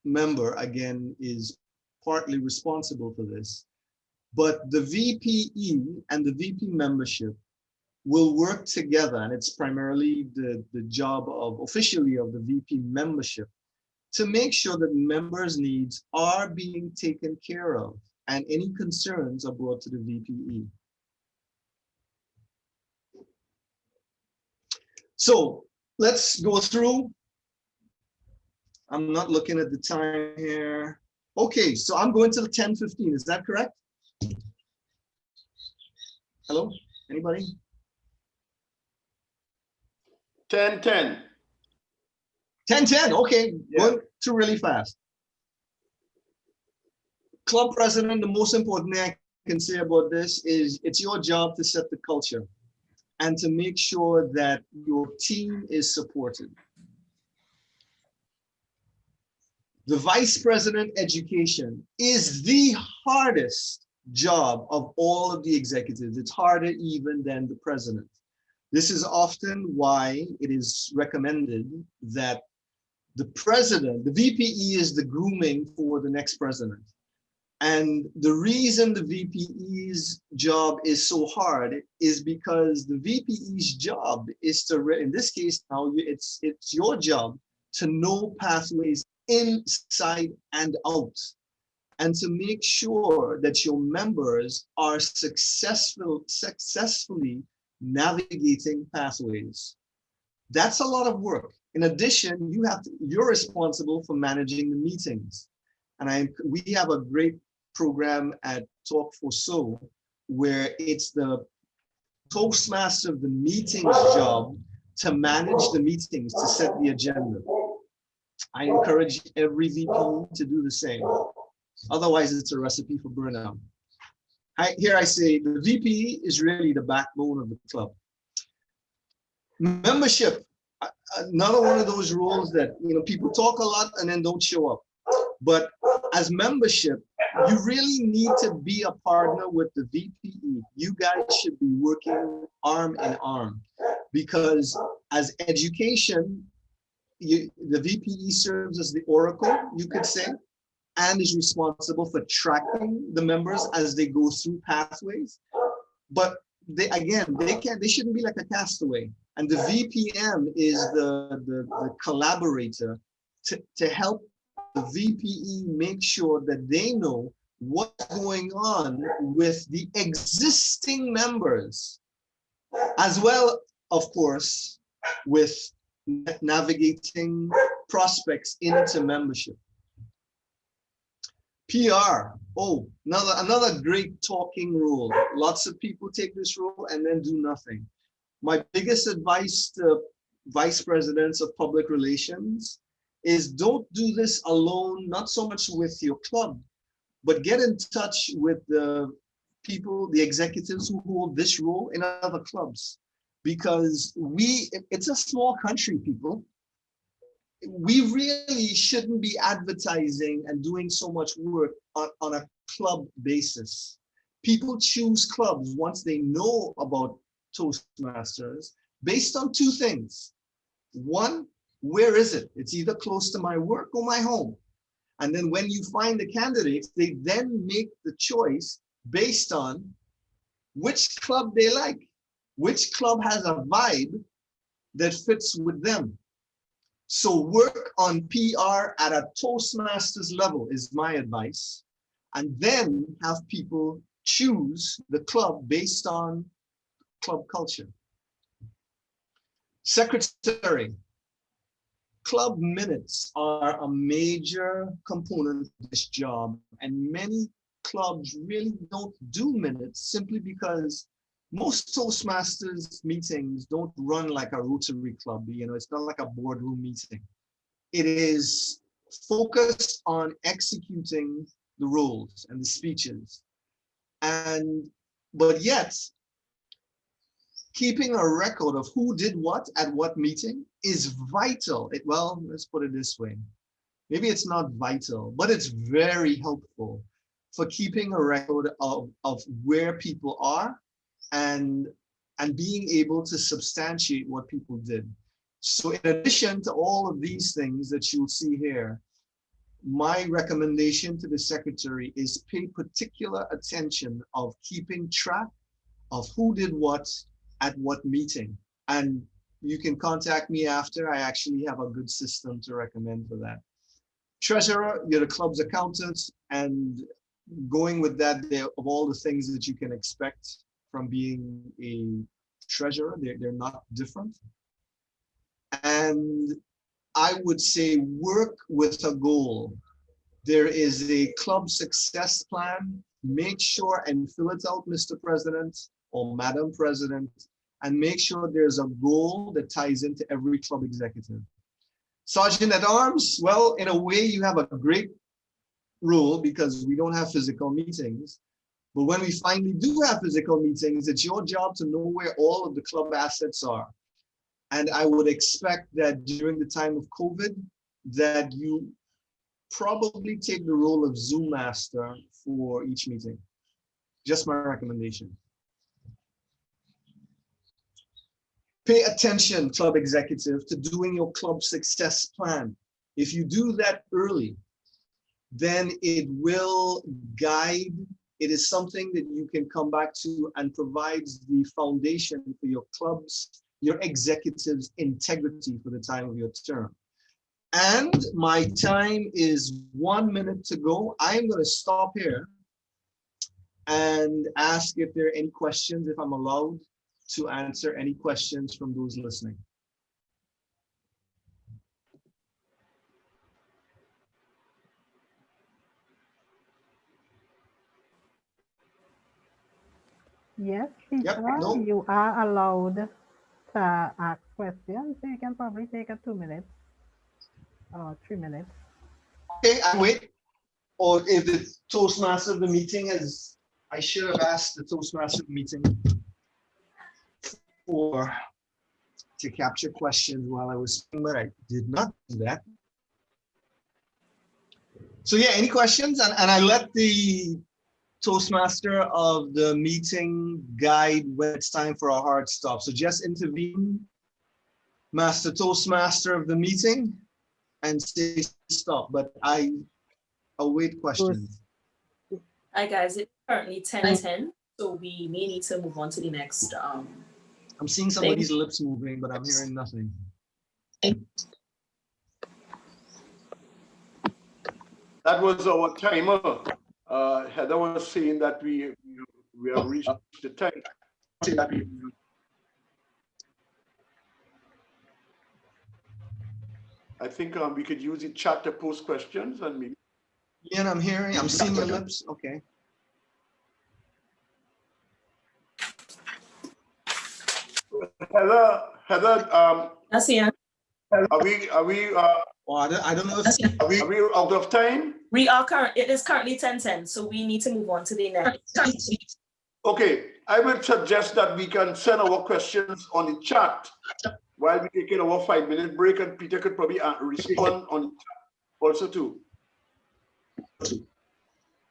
Speaker 6: member, again, is partly responsible for this, but the VPE and the VP membership will work together, and it's primarily the job of officially of the VP membership to make sure that members' needs are being taken care of and any concerns are brought to the VPE. So let's go through. I'm not looking at the time here. Okay, so I'm going till 10:15, is that correct? Hello, anybody?
Speaker 1: 10:10.
Speaker 6: 10:10, okay,
Speaker 1: Yeah.
Speaker 6: going through really fast. Club president, the most important thing I can say about this is it's your job to set the culture and to make sure that your team is supported. The vice president education is the hardest job of all of the executives. It's harder even than the president. This is often why it is recommended that the president, the VPE, is the grooming for the next president. And the reason the VPE's job is so hard is because the VPE's job is to, in this case now, it's your job to know pathways inside and out, and to make sure that your members are successfully navigating pathways. That's a lot of work. In addition, you're responsible for managing the meetings. And we have a great program at Talk for Soul where it's the Toastmaster of the meetings job to manage the meetings, to set the agenda. I encourage every VP to do the same. Otherwise, it's a recipe for burnout. Here I say the VP is really the backbone of the club. Membership, another one of those rules that, you know, people talk a lot and then don't show up. But as membership, you really need to be a partner with the VPE. You guys should be working arm in arm, because as education, the VPE serves as the oracle, you could say, and is responsible for tracking the members as they go through pathways. But they shouldn't be like a castaway. And the VPM is the collaborator to help the VPE make sure that they know what's going on with the existing members, as well, of course, with navigating prospects into membership. PR, another great talking rule. Lots of people take this rule and then do nothing. My biggest advice to vice presidents of public relations is don't do this alone, not so much with your club, but get in touch with the people, the executives who hold this role in other clubs. Because it's a small country, people. We really shouldn't be advertising and doing so much work on a club basis. People choose clubs once they know about Toastmasters based on two things. One, where is it? It's either close to my work or my home. And then when you find the candidates, they then make the choice based on which club they like, which club has a vibe that fits with them. So work on PR at a Toastmasters level is my advice. And then have people choose the club based on club culture. Secretary. Club minutes are a major component of this job, and many clubs really don't do minutes simply because most Toastmasters meetings don't run like a Rotary Club. You know, it's not like a boardroom meeting. It is focused on executing the roles and the speeches. But yet, keeping a record of who did what at what meeting is vital. Well, let's put it this way. Maybe it's not vital, but it's very helpful for keeping a record of where people are and being able to substantiate what people did. So in addition to all of these things that you'll see here, my recommendation to the secretary is pay particular attention of keeping track of who did what at what meeting. And you can contact me after. I actually have a good system to recommend for that. Treasurer, you're the club's accountant, and going with that, of all the things that you can expect from being a treasurer, they're not different. And I would say work with a goal. There is a club success plan. Make sure and fill it out, Mr. President or Madam President, and make sure there's a goal that ties into every club executive. Sergeant at Arms, well, in a way you have a great role because we don't have physical meetings. But when we finally do have physical meetings, it's your job to know where all of the club assets are. And I would expect that during the time of COVID, that you probably take the role of Zoom master for each meeting. Just my recommendation. Pay attention, club executive, to doing your club success plan. If you do that early, then it will guide. It is something that you can come back to and provides the foundation for your club's, your executive's integrity for the time of your term. And my time is 1 minute to go. I'm going to stop here and ask if there are any questions, if I'm allowed to answer any questions from those listening.
Speaker 4: Yes, Peter,
Speaker 6: Yep, no.
Speaker 4: you are allowed to ask questions. You can probably take a 2 minutes or 3 minutes.
Speaker 6: Okay, I wait. Or if the Toastmaster of the meeting is, I should have asked the Toastmaster of the meeting for to capture questions while I was speaking, but I did not do that. So yeah, any questions? And I let the Toastmaster of the meeting guide when it's time for a hard stop. So just intervene, Master Toastmaster of the meeting, and say stop. But I await questions.
Speaker 7: Hi guys, it's currently 10:10, so we may need to move on to the next.
Speaker 6: I'm seeing somebody's lips moving, but I'm hearing nothing.
Speaker 1: That was our timer. Heather was saying that we have reached the time. I think we could use the chat to post questions and maybe.
Speaker 6: Yeah, I'm seeing your lips. Okay.
Speaker 1: Heather,
Speaker 7: That's the
Speaker 1: are we
Speaker 6: I don't know if
Speaker 1: are we out of time?
Speaker 7: We are it is currently 10:10, so we need to move on to the next.
Speaker 1: Okay, I would suggest that we can send our questions on the chat while we take our 5-minute break, and Peter could probably respond on the chat also too.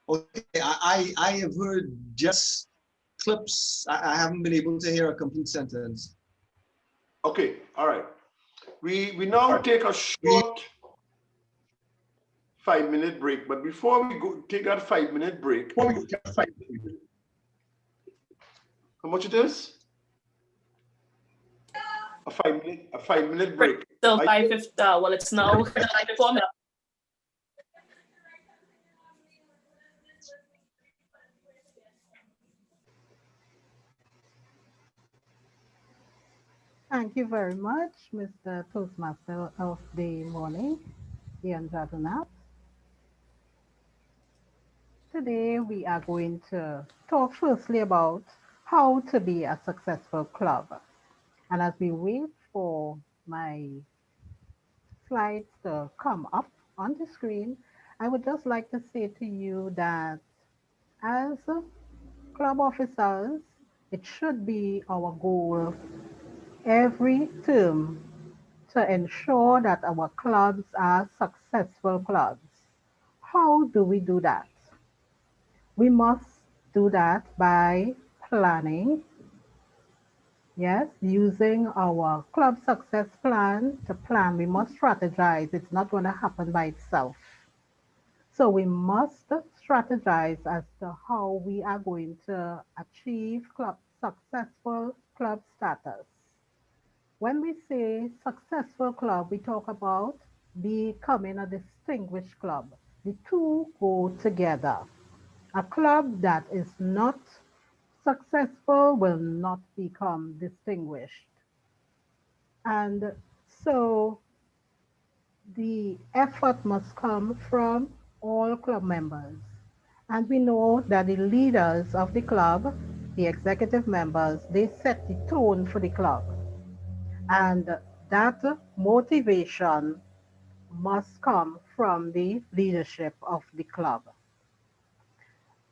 Speaker 6: Okay, I have heard just clips. I haven't been able to hear a complete sentence.
Speaker 1: Okay, all right. We now take a short 5-minute break, but before we go take that 5-minute break, how much it is? A 5-minute break.
Speaker 7: So 5:50. Well, it's now 4 minutes.
Speaker 4: Thank you very much, Mr. Toastmaster of the morning, Ian Jadonat. Today we are going to talk firstly about how to be a successful club. And as we wait for my slides to come up on the screen, I would just like to say to you that as club officers, it should be our goal every term to ensure that our clubs are successful clubs. How do we do that? We must do that by planning. Yes, using our club success plan to plan. We must strategize. It's not going to happen by itself. So we must strategize as to how we are going to achieve successful club status. When we say successful club, we talk about becoming a distinguished club. The two go together. A club that is not successful will not become distinguished. And so the effort must come from all club members. And we know that the leaders of the club, the executive members, they set the tone for the club. And that motivation must come from the leadership of the club.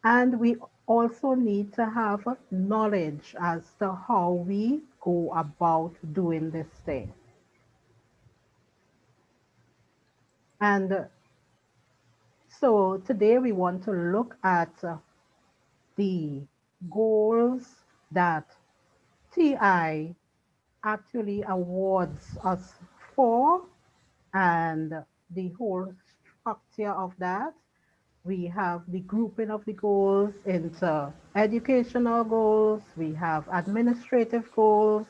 Speaker 4: And we also need to have knowledge as to how we go about doing this thing. And so today we want to look at the goals that TI actually awards us for and the whole structure of that. We have the grouping of the goals into educational goals, we have administrative goals,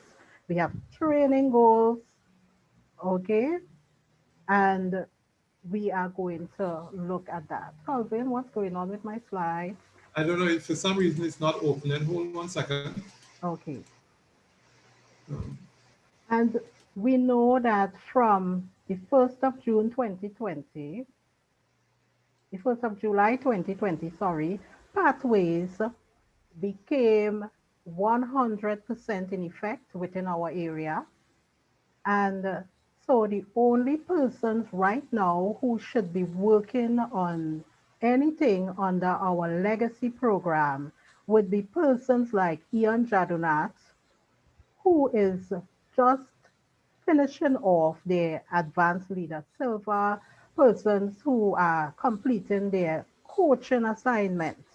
Speaker 4: we have training goals, okay? And we are going to look at that. Calvin, what's going on with my slides?
Speaker 2: I don't know, for some reason it's not opening. Hold 1 second.
Speaker 4: Okay. And we know that from the 1st of June 2020, the 1st of July 2020, sorry, pathways became 100% in effect within our area. And so the only persons right now who should be working on anything under our legacy program would be persons like Ian Jadonat, who is just finishing off their advanced leader silver, persons who are completing their coaching assignments.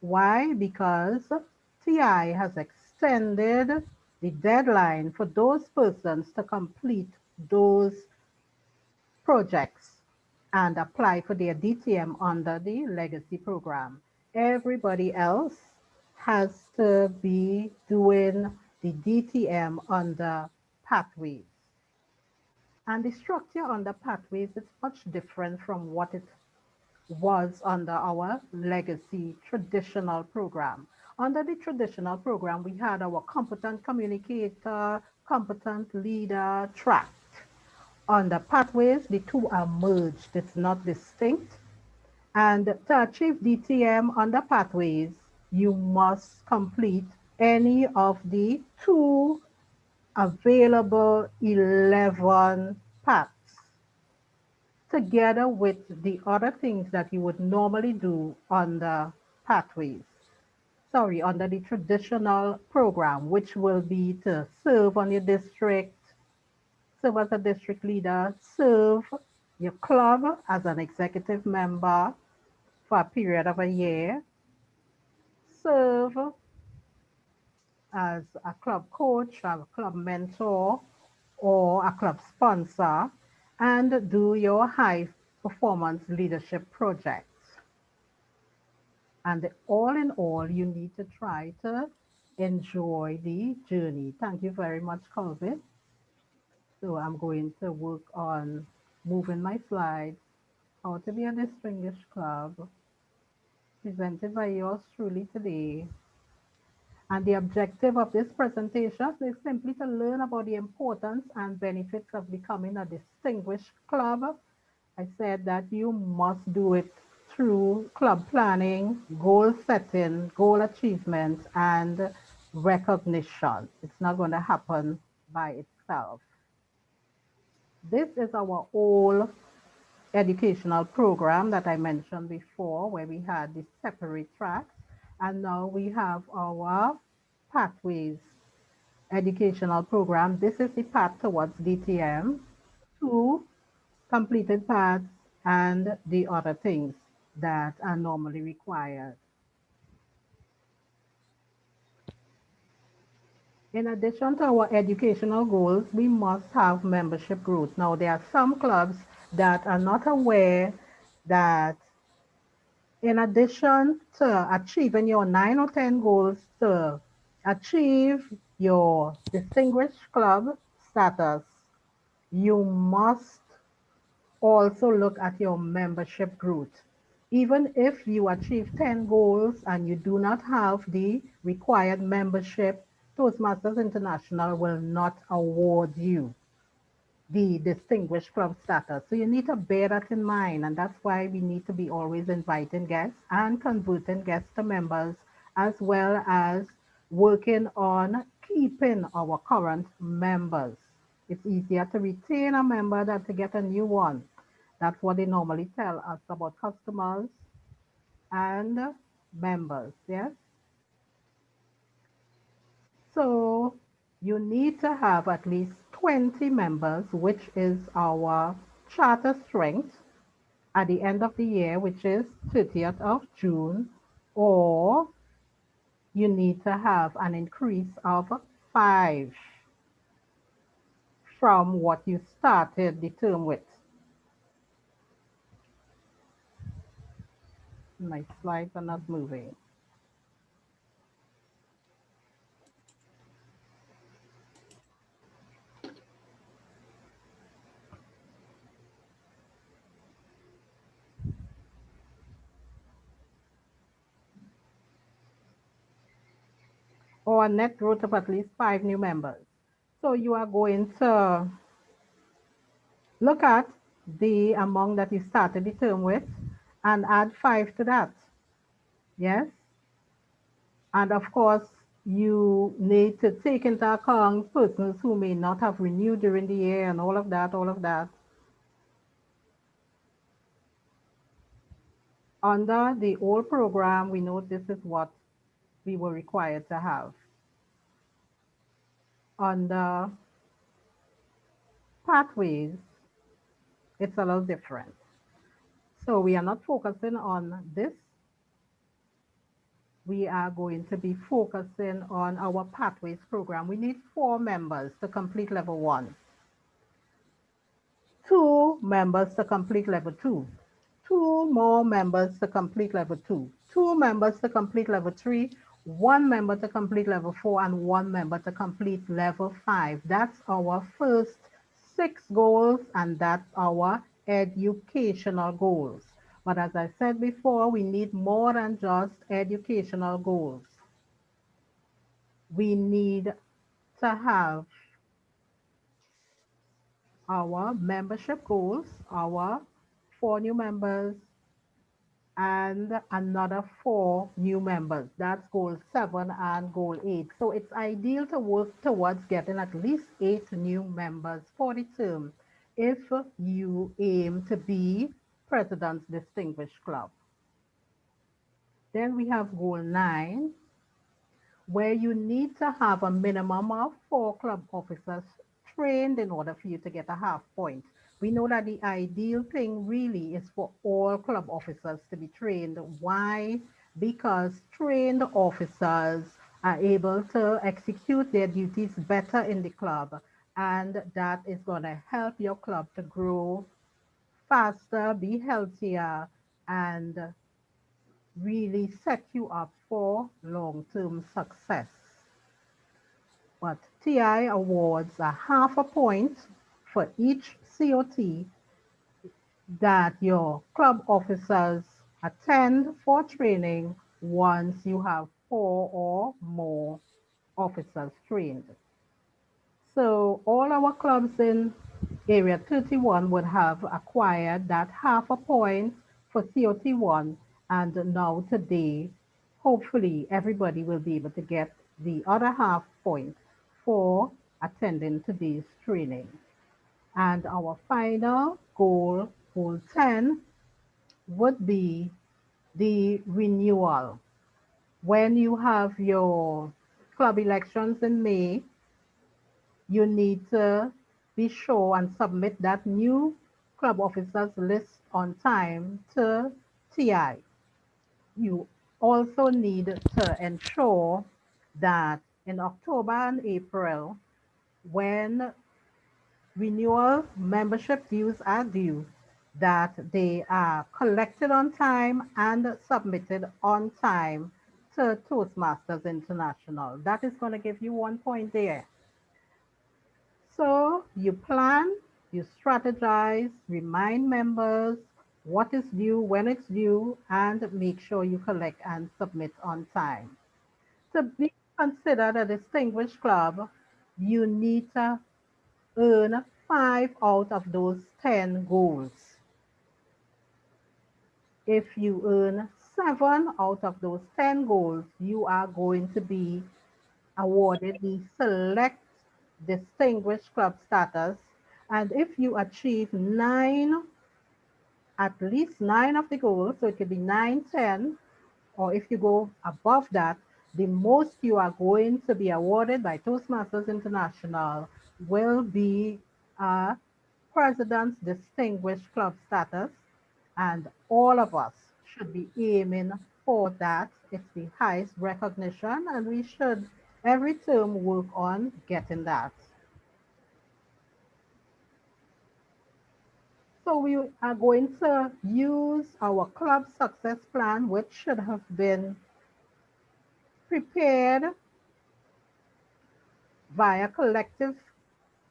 Speaker 4: Why? Because TI has extended the deadline for those persons to complete those projects and apply for their DTM under the legacy program. Everybody else has to be doing the DTM under pathways. And the structure under pathways is much different from what it was under our legacy traditional program. Under the traditional program, we had our competent communicator, competent leader track. On the pathways, the two are merged, it's not distinct. And to achieve DTM on the pathways, you must complete any of the two available 11 paths together with the other things that you would normally do on the pathways. Sorry, under the traditional program, which will be to serve on your district, serve as a district leader, serve your club as an executive member for a period of a year, serve as a club coach, a club mentor, or a club sponsor, and do your high performance leadership projects. And all in all, you need to try to enjoy the journey. Thank you very much, Colvin. So I'm going to work on moving my slides, how to be a distinguished club, presented by yours truly today. And the objective of this presentation is simply to learn about the importance and benefits of becoming a distinguished club. I said that you must do it through club planning, goal setting, goal achievement, and recognition. It's not going to happen by itself. This is our whole educational program that I mentioned before, where we had the separate tracks. And now we have our pathways educational program. This is the path towards DTM, two completed paths, and the other things that are normally required. In addition to our educational goals, we must have membership growth. Now, there are some clubs that are not aware that in addition to achieving your 9 or 10 goals to achieve your distinguished club status, you must also look at your membership growth. Even if you achieve 10 goals and you do not have the required membership, Toastmasters International will not award you the distinguished club status. So you need to bear that in mind, and that's why we need to be always inviting guests and converting guests to members, as well as working on keeping our current members. It's easier to retain a member than to get a new one. That's what they normally tell us about customers and members, yes? So you need to have at least 20 members, which is our charter strength at the end of the year, which is 30th of June, or you need to have an increase of 5 from what you started the term with. My slides are not moving. Or a net growth of at least 5 new members. So you are going to look at the amount that you started the term with and add 5 to that. Yes? And of course, you need to take into account persons who may not have renewed during the year and all of that, all of that. Under the old program, we know this is what we were required to have. Under pathways, it's a little different. So we are not focusing on this. We are going to be focusing on our pathways program. We need 4 members to complete level 1, 2 members to complete level 2, 2 more members to complete level 2, 2 members to complete level 3, 1 member to complete level 4, and 1 member to complete level 5. That's our first 6 goals, and that's our educational goals. But as I said before, we need more than just educational goals. We need to have our membership goals, our 4 new members, and another 4 new members. That's goal 7 and goal 8. So it's ideal to work towards getting at least 8 new members for the term if you aim to be President's Distinguished Club. Then we have goal 9, where you need to have a minimum of 4 club officers trained in order for you to get a half point. We know that the ideal thing really is for all club officers to be trained. Why? Because trained officers are able to execute their duties better in the club, and that is going to help your club to grow faster, be healthier, and really set you up for long-term success. But TI awards a half a point for each COT that your club officers attend for training once you have 4 or more officers trained. So all our clubs in Area 31 would have acquired that half a point for COT1, and now today, hopefully everybody will be able to get the other half point for attending today's training. And our final goal, goal 10, would be the renewal. When you have your club elections in May, you need to be sure and submit that new club officers list on time to TI. You also need to ensure that in October and April, when renewal membership dues are due, that they are collected on time and submitted on time to Toastmasters International. That is going to give you 1 point there. So you plan, you strategize, remind members what is due, when it's due, and make sure you collect and submit on time. To be considered a distinguished club, you need to earn 5 out of those 10 goals. If you earn 7 out of those 10 goals, you are going to be awarded the Select Distinguished Club status. And if you achieve 9, at least 9 of the goals, so it could be 9, 10, or if you go above that, the most you are going to be awarded by Toastmasters International will be a President's Distinguished Club status. And all of us should be aiming for that. It's the highest recognition, and we should every term work on getting that. So we are going to use our club success plan, which should have been prepared via collective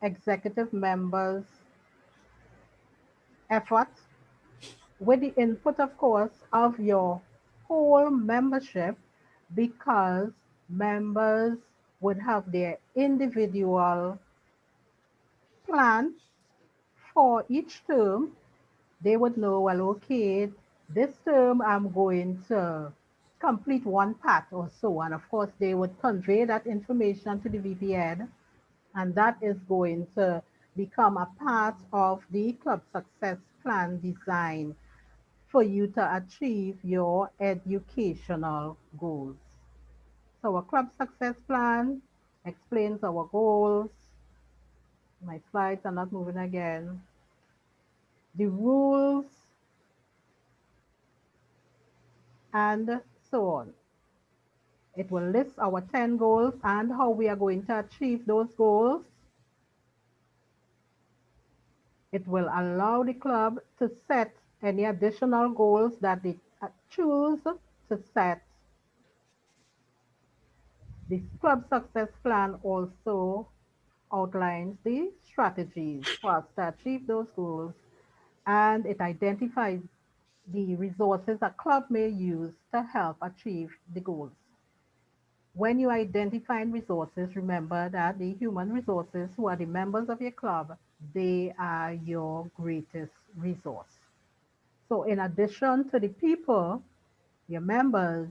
Speaker 4: executive members' effort, with the input, of course, of your whole membership, because members would have their individual plan for each term. They would know, well, okay, this term I'm going to complete 1 part or so. And of course, they would convey that information to the VPN, and that is going to become a part of the club success plan design for you to achieve your educational goals. So our club success plan explains our goals, My slides are not moving again. The rules and so on. It will list our 10 goals and how we are going to achieve those goals. It will allow the club to set any additional goals that they choose to set. The club success plan also outlines the strategies for us to achieve those goals, and it identifies the resources a club may use to help achieve the goals. When you identify resources, remember that the human resources who are the members of your club, they are your greatest resource. So in addition to the people, your members,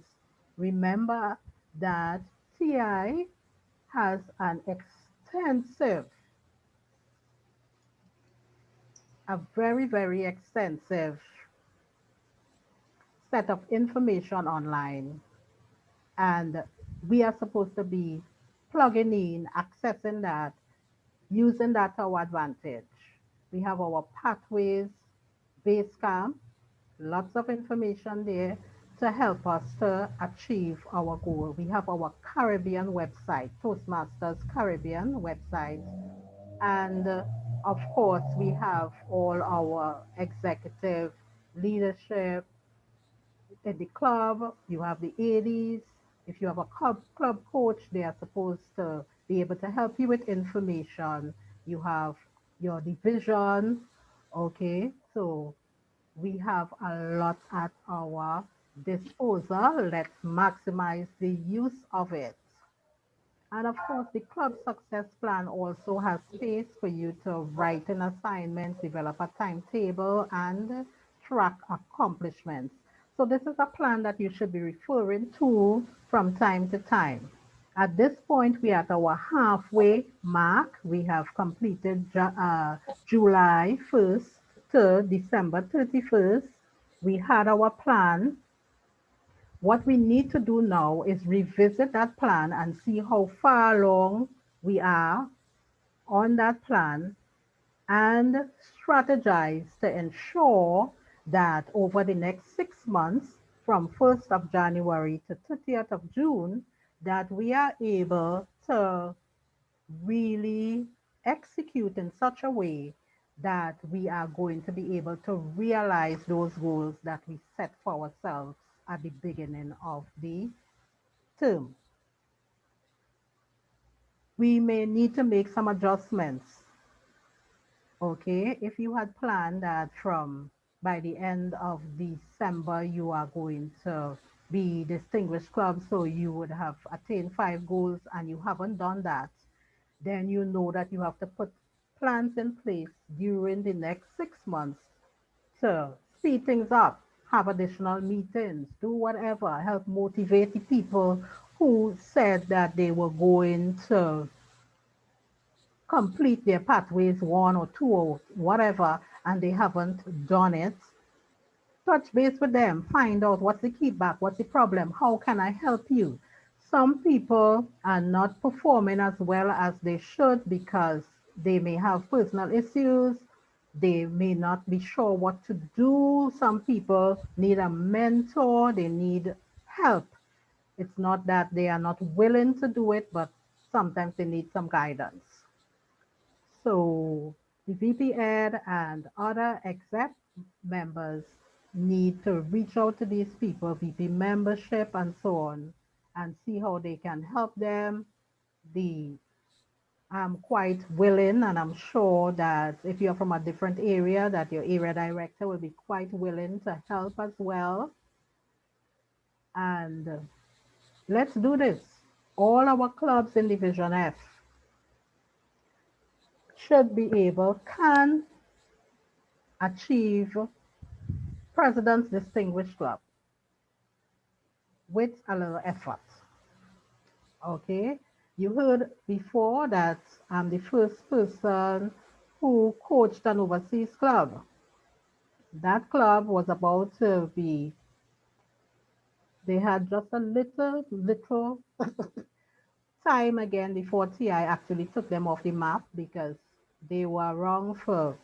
Speaker 4: remember that TI has an extensive, a very, very extensive set of information online. And we are supposed to be plugging in, accessing that, using that to our advantage. We have our pathways, base camp, lots of information there to help us to achieve our goal. We have our Caribbean website, Toastmasters Caribbean website. And of course, we have all our executive leadership in the club. You have the ADs. If you have a club coach, they are supposed to be able to help you with information. You have your division. Okay, so we have a lot at our disposal. Let's maximize the use of it. And of course, the club success plan also has space for you to write in assignments, develop a timetable, and track accomplishments. So this is a plan that you should be referring to from time to time. At this point, we are at our halfway mark. We have completed July 1st to December 31st. We had our plan. What we need to do now is revisit that plan and see how far along we are on that plan and strategize to ensure that over the next 6 months, from 1st of January to 30th of June, that we are able to really execute in such a way that we are going to be able to realize those goals that we set for ourselves at the beginning of the term. We may need to make some adjustments. Okay, if you had planned that from by the end of December you are going to be distinguished club, so you would have attained 5 goals and you haven't done that, then you know that you have to put plans in place during the next 6 months to speed things up, have additional meetings, do whatever, help motivate the people who said that they were going to complete their pathways 1 or 2 or whatever, and they haven't done it. Touch base with them, find out what's the feedback, what's the problem, how can I help you? Some people are not performing as well as they should because they may have personal issues. They may not be sure what to do. Some people need a mentor. They need help. It's not that they are not willing to do it, but sometimes they need some guidance. So the VP Ed and other exec members need to reach out to these people, VP membership and so on, and see how they can help them. I'm quite willing, and I'm sure that if you're from a different area, that your area director will be quite willing to help as well. And let's do this. All our clubs in Division F should be able, can achieve President's Distinguished Club with a little effort. Okay, you heard before that I'm the first person who coached an overseas club. That club was about to be, they had just a little time again before TI actually took them off the map because They were around for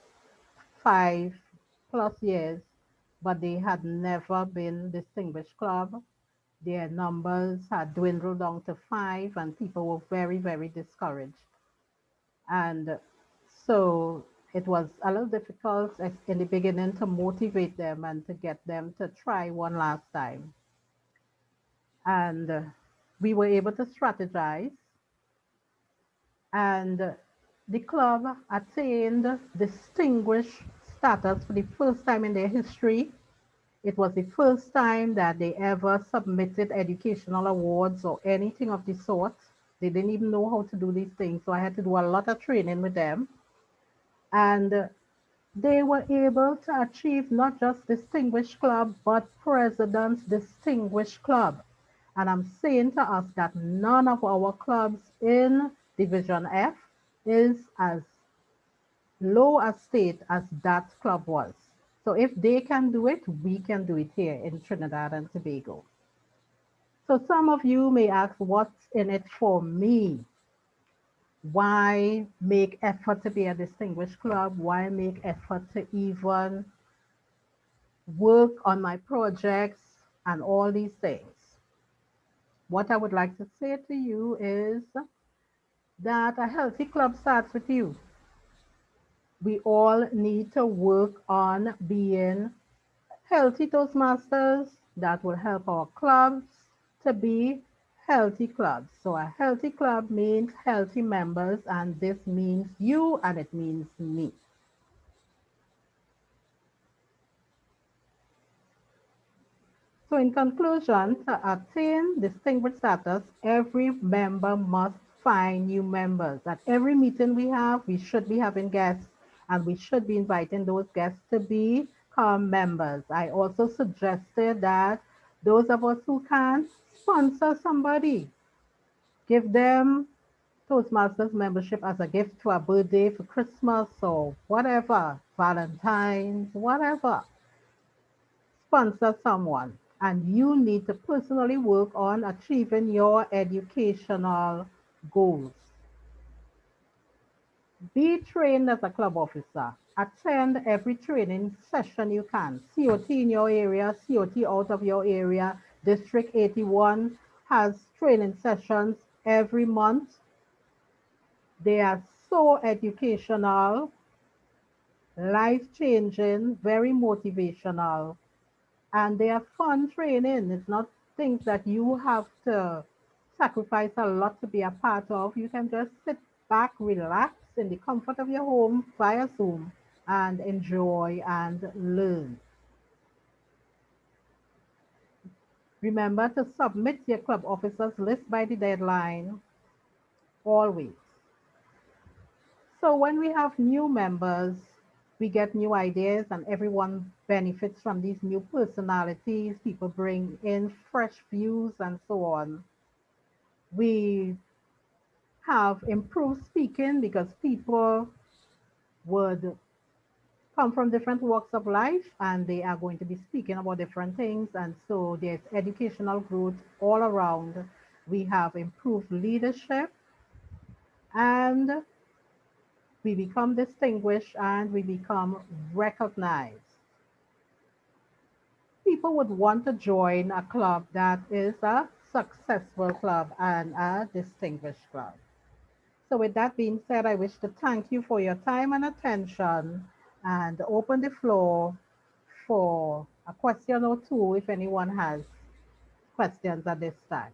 Speaker 4: 5+ years, but they had never been distinguished club. Their numbers had dwindled down to 5, and people were very, very discouraged. And so it was a little difficult in the beginning to motivate them and to get them to try one last time. And we were able to strategize, and the club attained distinguished status for the first time in their history. It was the first time that they ever submitted educational awards or anything of the sort. They didn't even know how to do these things, so I had to do a lot of training with them. And they were able to achieve not just Distinguished Club, but President's Distinguished Club. And I'm saying to us that none of our clubs in Division F is as low a state as that club was. So if they can do it, we can do it here in Trinidad and Tobago. So some of you may ask, what's in it for me? Why make effort to be a distinguished club? Why make effort to even work on my projects and all these things? What I would like to say to you is that a healthy club starts with you. We all need to work on being healthy Toastmasters that will help our clubs to be healthy clubs. So a healthy club means healthy members, and this means you and it means me. So in conclusion, to attain distinguished status, every member must find new members. At every meeting we have, we should be having guests, and we should be inviting those guests to become members. I also suggested that those of us who can sponsor somebody, give them Toastmasters membership as a gift for a birthday, for Christmas, or whatever, Valentine's, whatever. Sponsor someone, and you need to personally work on achieving your educational goals. Be trained as a club officer. Attend every training session you can. COT in your area, COT out of your area. District 81 has training sessions every month. They are so educational, life-changing, very motivational, and they are fun training. It's not things that you have to sacrifice a lot to be a part of. You can just sit back, relax in the comfort of your home via Zoom and enjoy and learn. Remember to submit your club officers list by the deadline always. So when we have new members, we get new ideas and everyone benefits from these new personalities. People bring in fresh views and so on. We have improved speaking because people would come from different walks of life and they are going to be speaking about different things. And so there's educational growth all around. We have improved leadership, and we become distinguished and we become recognized. People would want to join a club that is a successful club and a distinguished club. So with that being said, I wish to thank you for your time and attention and open the floor for a question or two if anyone has questions at this time.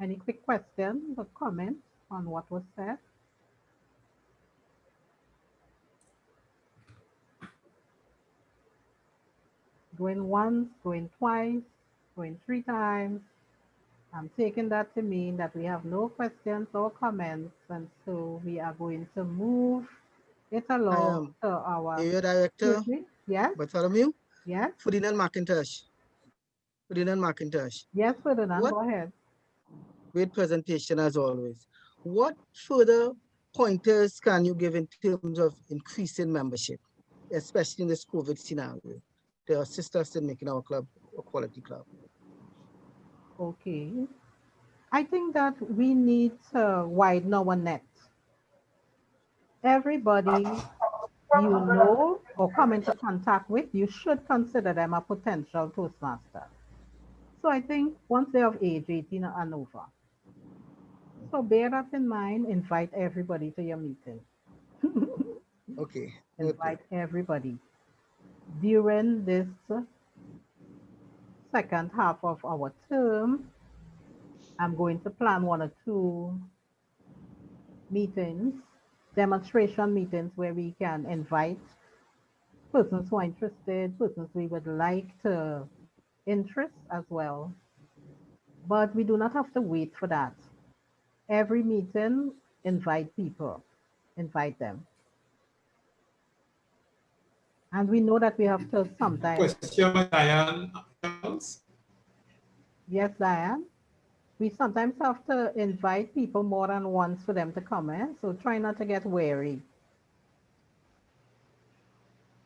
Speaker 4: Any quick questions or comments on what was said? Going once, going twice, going 3 times. I'm taking that to mean that we have no questions or comments, and so we are going to move it
Speaker 8: I
Speaker 4: along
Speaker 8: am
Speaker 4: to our
Speaker 8: area director,
Speaker 4: Yes,
Speaker 8: Bartholomew,
Speaker 4: yes,
Speaker 8: Ferdinand McIntosh. Ferdinand McIntosh.
Speaker 4: yes, Ferdinand,
Speaker 8: What
Speaker 4: go ahead.
Speaker 8: great presentation as always. What further pointers can you give in terms of increasing membership, especially in this COVID scenario, to assist us in making our club a quality club?
Speaker 4: Okay. I think that we need to widen our net. Everybody you know or come into contact with, you should consider them a potential Toastmaster. So I think once they're of age, 18 and over. So bear that in mind, invite everybody to your meeting.
Speaker 8: Okay. Noted.
Speaker 4: Invite everybody. During this second half of our term, I'm going to plan 1 or 2 meetings, demonstration meetings where we can invite persons who are interested, persons we would like to interest as well. But we do not have to wait for that. Every meeting, invite people, invite them. And we know that we have to sometimes.
Speaker 2: Question, Diane. Charles?
Speaker 4: Yes, Diane. We sometimes have to invite people more than once for them to come in. So try not to get weary.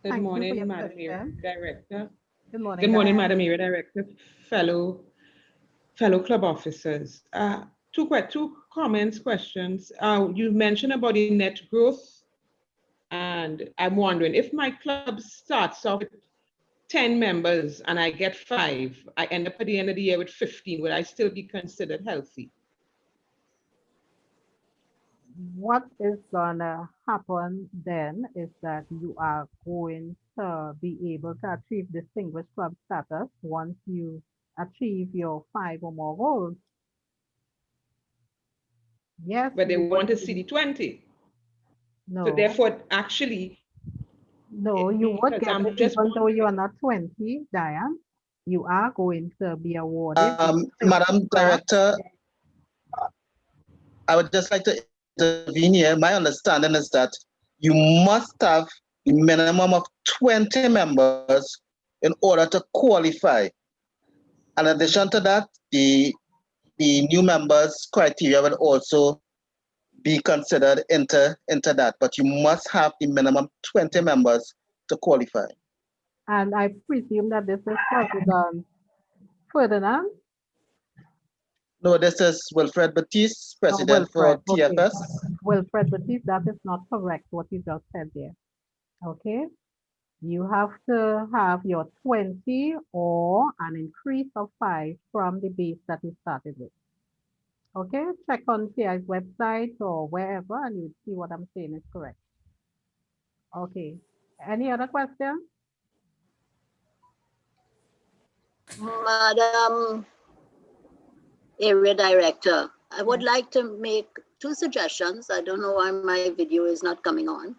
Speaker 9: Good
Speaker 4: Thank you for
Speaker 9: morning,
Speaker 4: your
Speaker 9: Madam Area
Speaker 4: question.
Speaker 9: Director.
Speaker 4: Good morning.
Speaker 9: Good morning,
Speaker 4: Diane.
Speaker 9: Madam Area Director, fellow club officers. Two comments, questions. You mentioned about the net growth, and I'm wondering if my club starts off with 10 members and I get 5, I end up at the end of the year with 15, would I still be considered healthy?
Speaker 4: What is gonna happen then is that you are going to be able to achieve distinguished club status once you achieve your 5 or more goals. Yes,
Speaker 9: But they
Speaker 4: you
Speaker 9: want
Speaker 4: would
Speaker 9: to see the 20.
Speaker 4: no,
Speaker 9: So therefore, actually,
Speaker 4: no, you would
Speaker 9: because
Speaker 4: get
Speaker 9: I'm
Speaker 4: it
Speaker 9: just
Speaker 4: even though you are
Speaker 9: wondering.
Speaker 4: not 20, Diane. You are going to be awarded the
Speaker 10: Madam
Speaker 4: class.
Speaker 10: Director, I would just like to intervene here. My understanding is that you must have a minimum of 20 members in order to qualify. In addition to that, the new members criteria will also be considered into that, but you must have the minimum 20 members to qualify.
Speaker 4: And I presume that this is President Ferdinand.
Speaker 10: No, this is Wilfred Batiste, President for
Speaker 4: Wilfred. Okay.
Speaker 10: TFS.
Speaker 4: Wilfred Batiste, that is not correct what you just said there. Okay. You have to have your 20 or an increase of 5 from the base that you started with. Okay, check on TI's website or wherever and you'll see what I'm saying is correct. Okay, any other questions?
Speaker 11: Madam Area Director, I would like to make 2 suggestions. I don't know why my video is not coming on.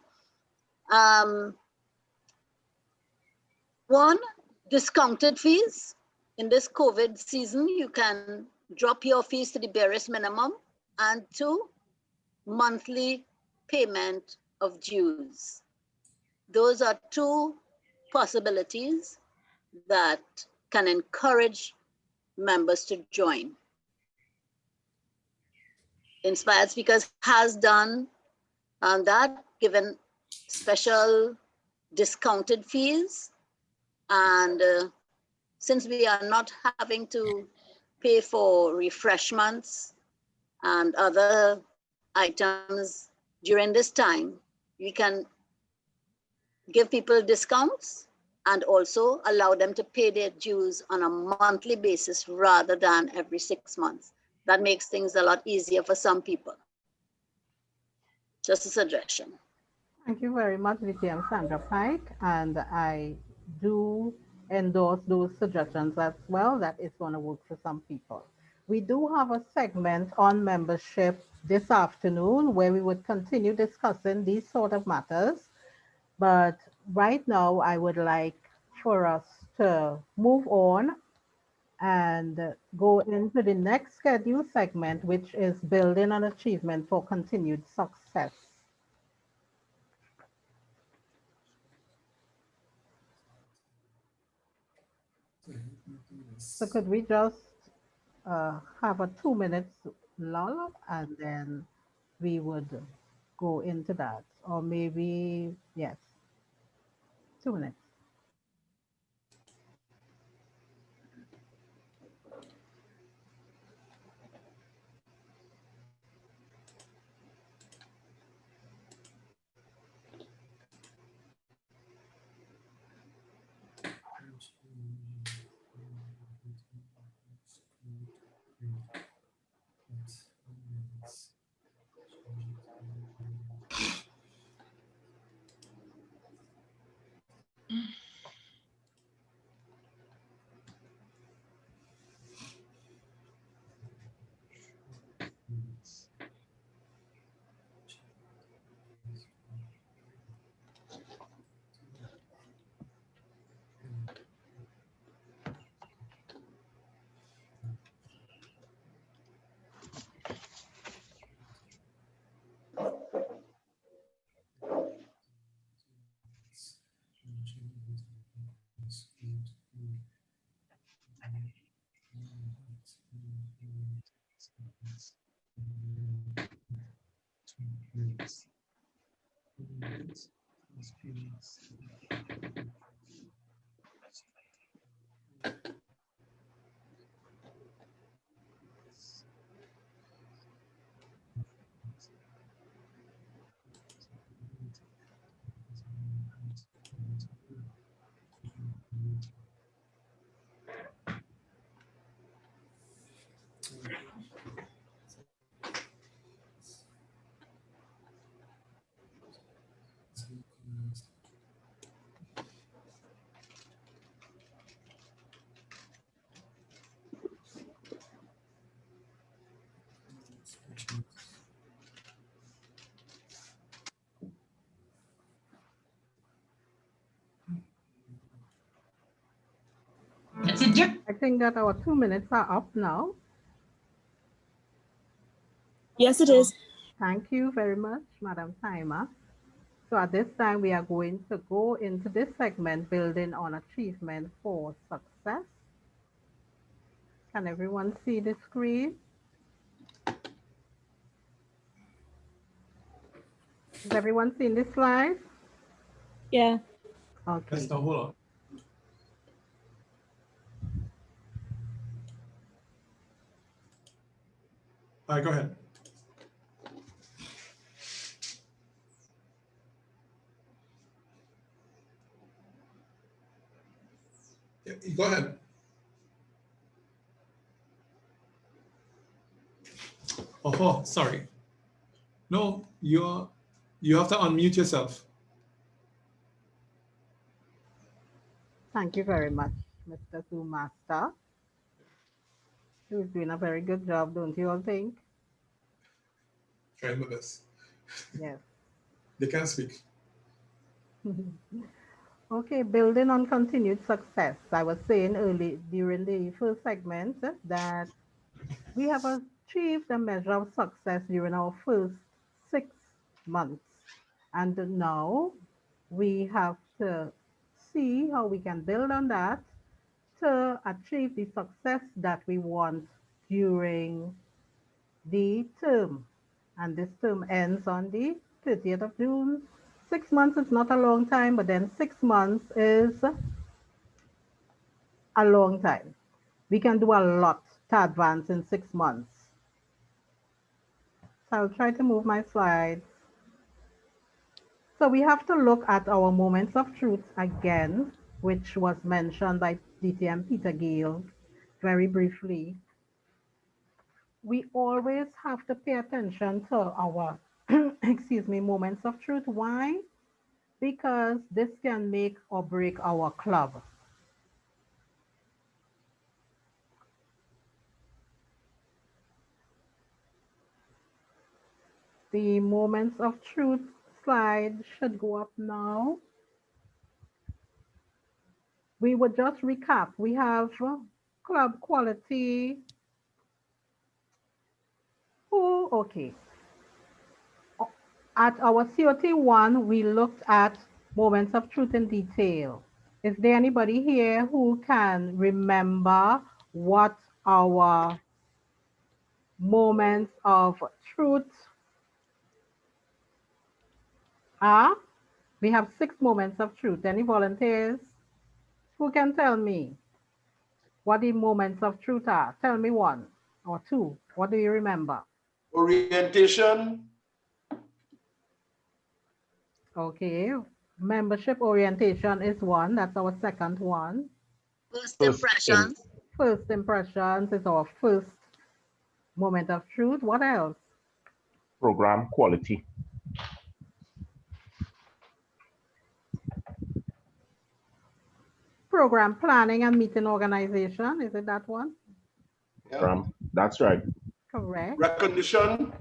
Speaker 11: One, discounted fees. In this COVID season, you can drop your fees to the barest minimum. And 2, monthly payment of dues. Those are 2 possibilities that can encourage members to join. Inspired Speakers has done that, given special discounted fees. And since we are not having to pay for refreshments and other items during this time, we can give people discounts and also allow them to pay their dues on a monthly basis rather than every 6 months. That makes things a lot easier for some people. Just a suggestion.
Speaker 4: Thank you very much, VTM Sandra Pike. And I do endorse those suggestions as well. That is going to work for some people. We do have a segment on membership this afternoon where we would continue discussing these sort of matters. But right now, I would like for us to move on and go into the next scheduled segment, which is building an achievement for continued success. So could we just have a 2 minutes lull and then we would go into that, or maybe, yes, 2 minutes. I think that our 2 minutes are up now.
Speaker 7: Yes, it is.
Speaker 4: Thank you very much, Madam Timer. So at this time, we are going to go into this segment, building on achievement for success. Can everyone see the screen? Has everyone seen this slide?
Speaker 7: Yeah.
Speaker 4: Okay.
Speaker 2: Yes, no, hold on. All right, go ahead. Yeah, go ahead. Oh, sorry. No, you have to unmute yourself.
Speaker 4: Thank you very much, Mr. Zoom Master. You're doing a very good job, don't you all think?
Speaker 2: Try my best.
Speaker 4: Yes.
Speaker 2: They can't speak.
Speaker 4: Okay, building on continued success. I was saying early during the first segment that we have achieved a measure of success during our first 6 months. And now we have to see how we can build on that to achieve the success that we want during the term. And this term ends on the 30th of June. 6 months is not a long time, but then 6 months is a long time. We can do a lot to advance in 6 months. So I'll try to move my slides. So we have to look at our moments of truth again, which was mentioned by DTM Peter Gale very briefly. We always have to pay attention to our, excuse me, moments of truth. Why? Because this can make or break our club. The moments of truth slide should go up now. We would just recap. We have club quality. Oh, okay. At our COT1, we looked at moments of truth in detail. Is there anybody here who can remember what our moments of truth are? We have 6 moments of truth. Any volunteers who can tell me what the moments of truth are? Tell me 1 or 2. What do you remember?
Speaker 1: Orientation.
Speaker 4: Okay. Membership orientation is 1. That's our second one.
Speaker 11: First impressions.
Speaker 4: First impressions is our first moment of truth. What else?
Speaker 5: Program quality.
Speaker 4: Program planning and meeting organization. Is it that one?
Speaker 1: Yeah.
Speaker 5: That's right.
Speaker 4: Correct.
Speaker 1: Recognition.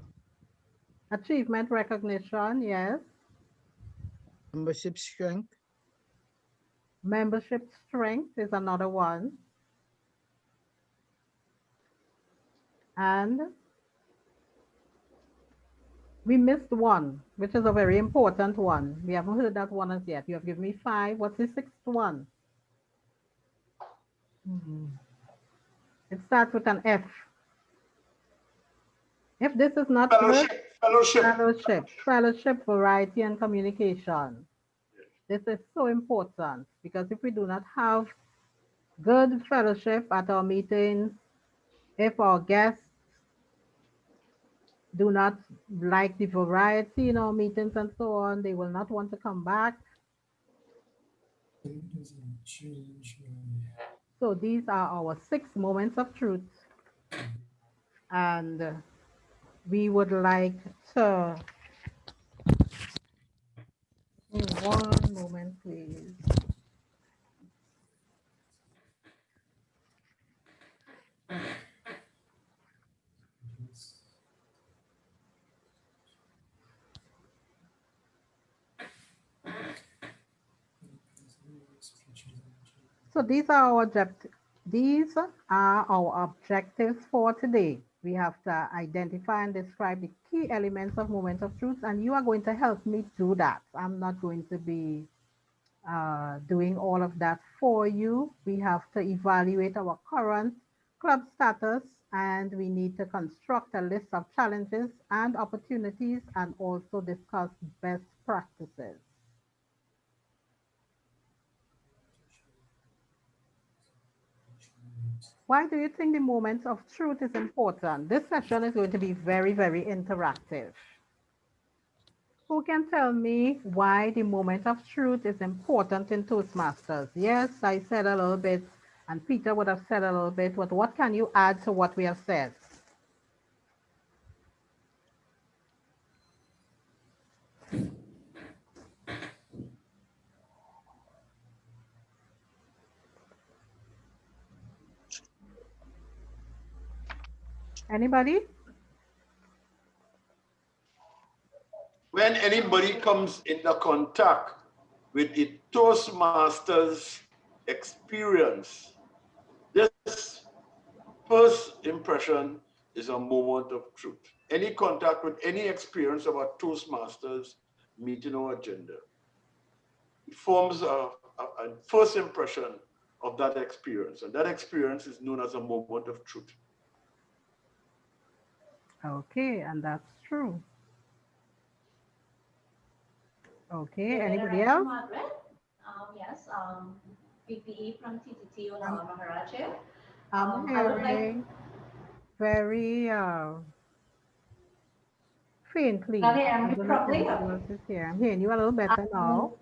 Speaker 4: Achievement recognition. Yes.
Speaker 8: Membership strength.
Speaker 4: Membership strength is another one. And we missed one, which is a very important one. We haven't heard that one as yet. You have given me 5. What's the 6th one? It starts with an F. If this is not good, fellowship, variety, and communication. This is so important because if we do not have good fellowship at our meetings, if our guests do not like the variety in our meetings and so on, they will not want to come back. So these are our 6 moments of truth. And we would like to, one moment, please. So these are our objectives for today. We have to identify and describe the key elements of moments of truth, and you are going to help me do that. I'm not going to be doing all of that for you. We have to evaluate our current club status, and we need to construct a list of challenges and opportunities and also discuss best practices. Why do you think the moment of truth is important? This session is going to be very, very interactive. Who can tell me why the moment of truth is important in Toastmasters? Yes, I said a little bit, and Peter would have said a little bit, but what can you add to what we have said? Anybody?
Speaker 1: When anybody comes into contact with the Toastmasters experience, this first impression is a moment of truth. Any contact with any experience about Toastmasters meeting or agenda, it forms a first impression of that experience, and that experience is known as a moment of truth.
Speaker 4: Okay, and that's true. Okay, anybody else?
Speaker 12: Margaret? Yes, PPE from TTT Maharaja.
Speaker 4: I'm hearing very faintly.
Speaker 12: Okay,
Speaker 4: I
Speaker 12: I'm
Speaker 4: don't know if
Speaker 12: probably
Speaker 4: anybody else is here. I'm hearing you a little better now.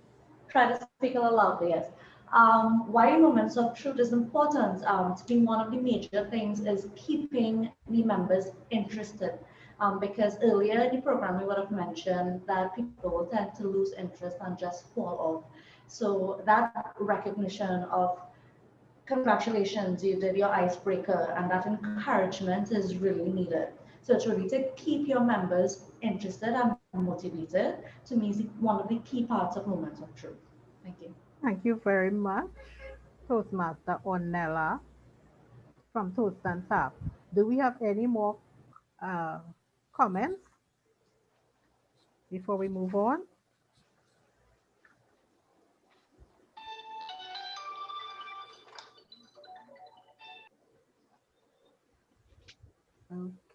Speaker 12: Try to speak a little loudly, yes. Why moments of truth is important. It's been one of the major things is keeping the members interested. Because earlier in the program, we would have mentioned that people tend to lose interest and just fall off. So that recognition of congratulations, you did your icebreaker, and that encouragement is really needed. So it's really to keep your members interested and motivated. To me, is one of the key parts of moments of truth. Thank you.
Speaker 4: Thank you very much, Toastmaster Ornella from Toast and Tap. Do we have any more comments before we move on?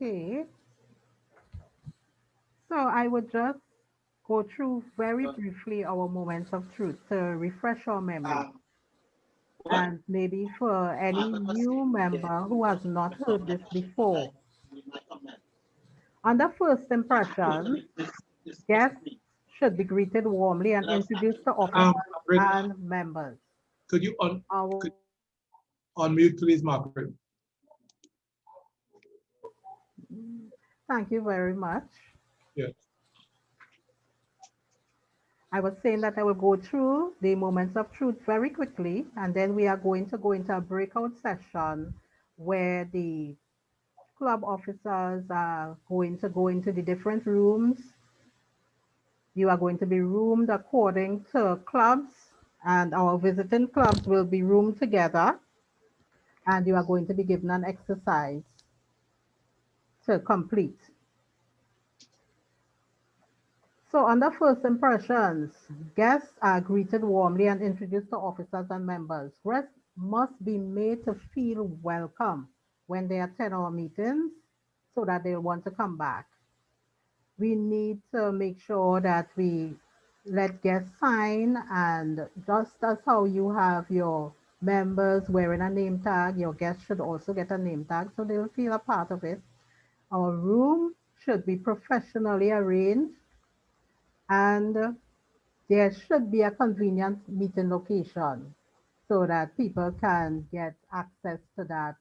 Speaker 4: Okay. So I would just go through very briefly our moments of truth to refresh our memory. And maybe for any new member who has not heard this before. On the first impression, guests should be greeted warmly and introduced to officers and members.
Speaker 2: Could you unmute, please, Margaret?
Speaker 4: Thank you very much.
Speaker 2: Yes.
Speaker 4: I was saying that I will go through the moments of truth very quickly, and then we are going to go into a breakout session where the club officers are going to go into the different rooms. You are going to be roomed according to clubs, and our visiting clubs will be roomed together, and you are going to be given an exercise to complete. So under first impressions, guests are greeted warmly and introduced to officers and members. must be made to feel welcome when they attend our meetings so that they'll want to come back. We need to make sure that we let guests sign, and just as how you have your members wearing a name tag, your guests should also get a name tag so they'll feel a part of it. Our room should be professionally arranged, and there should be a convenient meeting location so that people can get access to that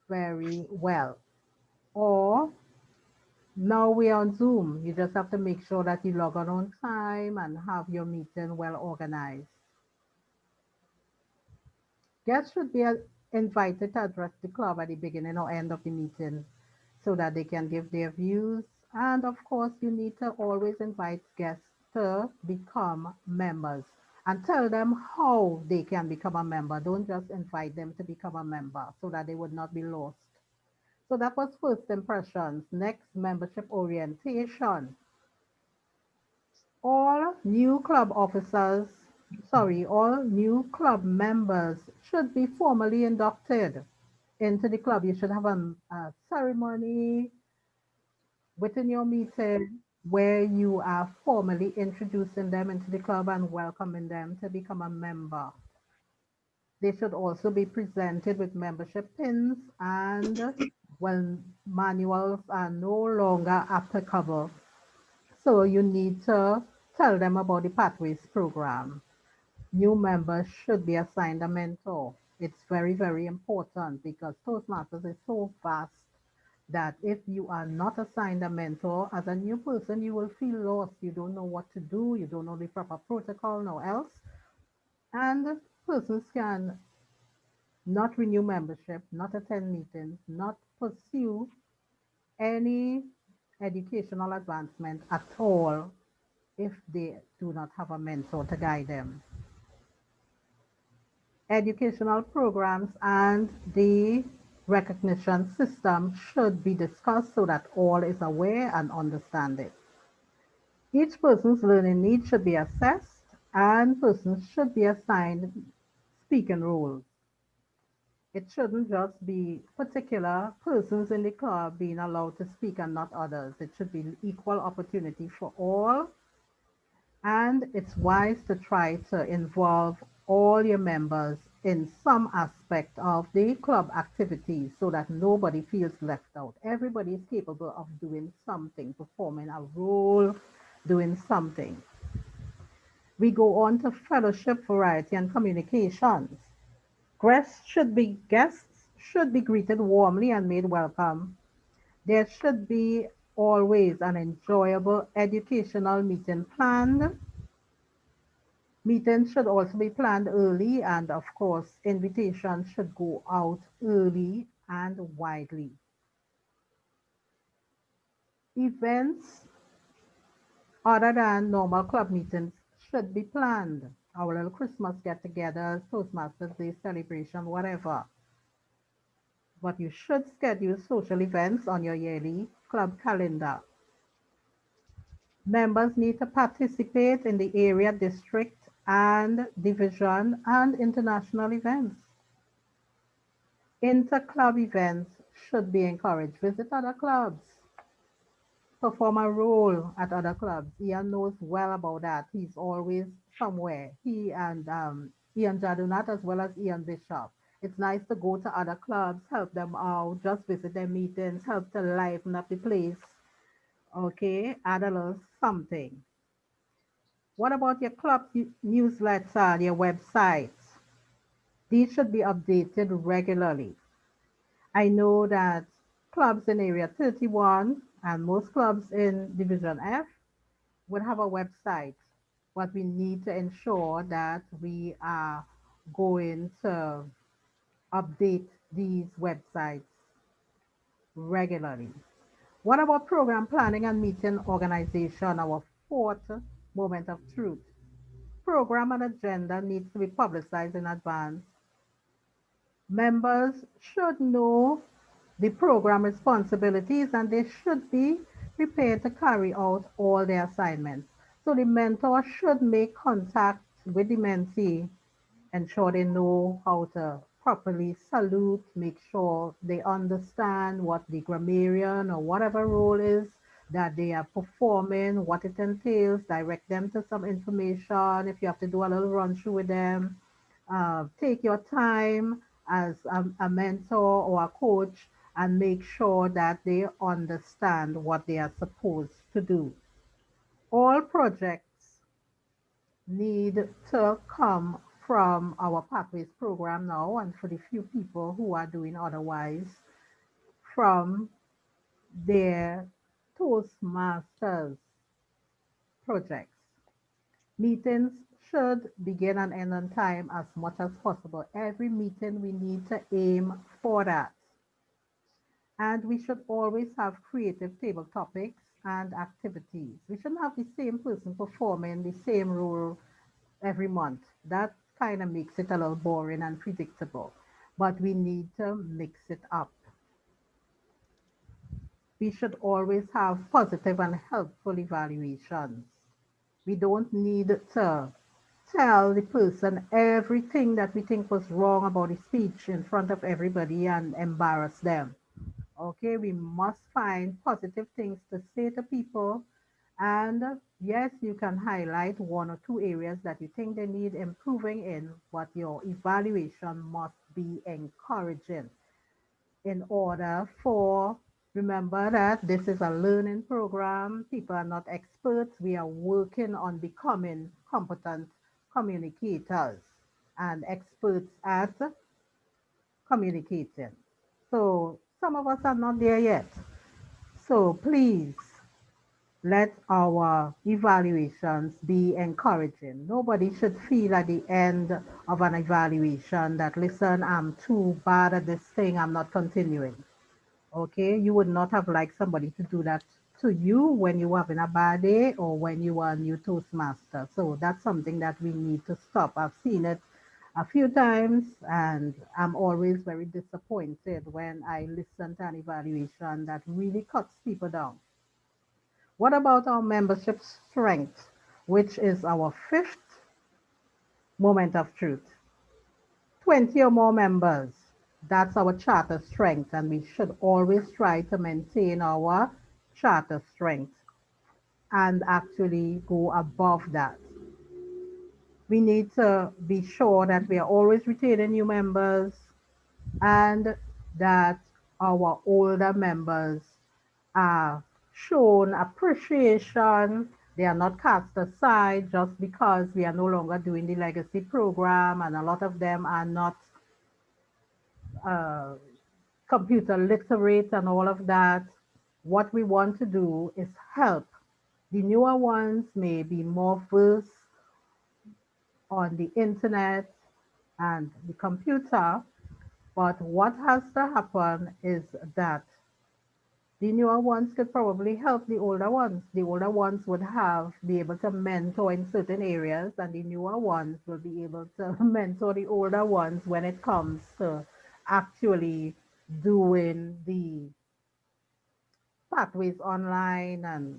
Speaker 4: very well. Or now we're on Zoom. You just have to make sure that you log on time and have your meeting well organized. Guests should be invited to address the club at the beginning or end of the meeting so that they can give their views. And of course, you need to always invite guests to become members and tell them how they can become a member. Don't just invite them to become a member so that they would not be lost. So that was first impressions. Next, membership orientation. All new club officers, all new club members should be formally inducted into the club. You should have a ceremony within your meeting where you are formally introducing them into the club and welcoming them to become a member. They should also be presented with membership pins, and when manuals are no longer applicable, so you need to tell them about the Pathways program. New members should be assigned a mentor. It's very, very important because Toastmasters is so vast that if you are not assigned a mentor as a new person, you will feel lost. You don't know what to do. You don't know the proper protocol, no else. And persons can not renew membership, not attend meetings, not pursue any educational advancement at all if they do not have a mentor to guide them. Educational programs and the recognition system should be discussed so that all is aware and understand it. Each person's learning needs should be assessed, and persons should be assigned speaking roles. It shouldn't just be particular persons in the club being allowed to speak and not others. It should be equal opportunity for all, and it's wise to try to involve all your members in some aspect of the club activities so that nobody feels left out. Everybody is capable of doing something, performing a role, doing something. We go on to fellowship, variety, and communications. Guests should be greeted warmly and made welcome. There should be always an enjoyable educational meeting planned. Meetings should also be planned early, and of course, invitations should go out early and widely. Events other than normal club meetings should be planned. Our little Christmas get-togethers, Toastmasters Day celebration, whatever. But you should schedule social events on your yearly club calendar. Members need to participate in the area, district, and division and international events. Inter-club events should be encouraged. Visit other clubs. Perform a role at other clubs. Ian knows well about that. He's always somewhere. He and Ian Jadunat as well as Ian Bishop. It's nice to go to other clubs, help them out, just visit their meetings, help to liven up the place. Okay, add a little something. What about your club newsletter, your websites? These should be updated regularly. I know that clubs in Area 31 and most clubs in Division F would have a website, but we need to ensure that we are going to update these websites regularly. What about program planning and meeting organization, our fourth moment of truth? Program and agenda needs to be publicized in advance. Members should know the program responsibilities and they should be prepared to carry out all their assignments. So the mentor should make contact with the mentee ensure they know how to properly salute, make sure they understand what the grammarian or whatever role is that they are performing, what it entails, direct them to some information. If you have to do a little run through with them, take your time as a mentor or a coach and make sure that they understand what they are supposed to do. All projects need to come from our Pathways program now, and for the few people who are doing otherwise, from their Toastmasters projects. Meetings should begin and end on time as much as possible. Every meeting we need to aim for that. And we should always have creative table topics and activities. We shouldn't have the same person performing the same role every month. That kind of makes it a little boring and predictable. But we need to mix it up. We should always have positive and helpful evaluations. We don't need to tell the person everything that we think was wrong about the speech in front of everybody and embarrass them. Okay, we must find positive things to say to people. And yes, you can highlight one or two areas that you think they need improving in, but your evaluation must be encouraging in order for, remember that this is a learning program. People are not experts. We are working on becoming competent communicators and experts at communicating. So some of us are not there yet. So please let our evaluations be encouraging. Nobody should feel at the end of an evaluation that, listen, I'm too bad at this thing, I'm not continuing. Okay, you would not have liked somebody to do that to you when you were having a bad day or when you were a new Toastmaster. So that's something that we need to stop. I've seen it a few times and I'm always very disappointed when I listen to an evaluation that really cuts people down. What about our membership strength, which is our fifth moment of truth? 20 or more members. That's our charter strength, and we should always try to maintain our charter strength and actually go above that. We need to be sure that we are always retaining new members and that our older members are shown appreciation. They are not cast aside just because we are no longer doing the legacy program, and a lot of them are not uh, computer literate and all of that. What we want to do is help. The newer ones may be more versed on the internet and the computer, but what has to happen is that the newer ones could probably help the older ones. The older ones would be able to mentor in certain areas, and the newer ones will be able to mentor the older ones when it comes to actually doing the pathways online and,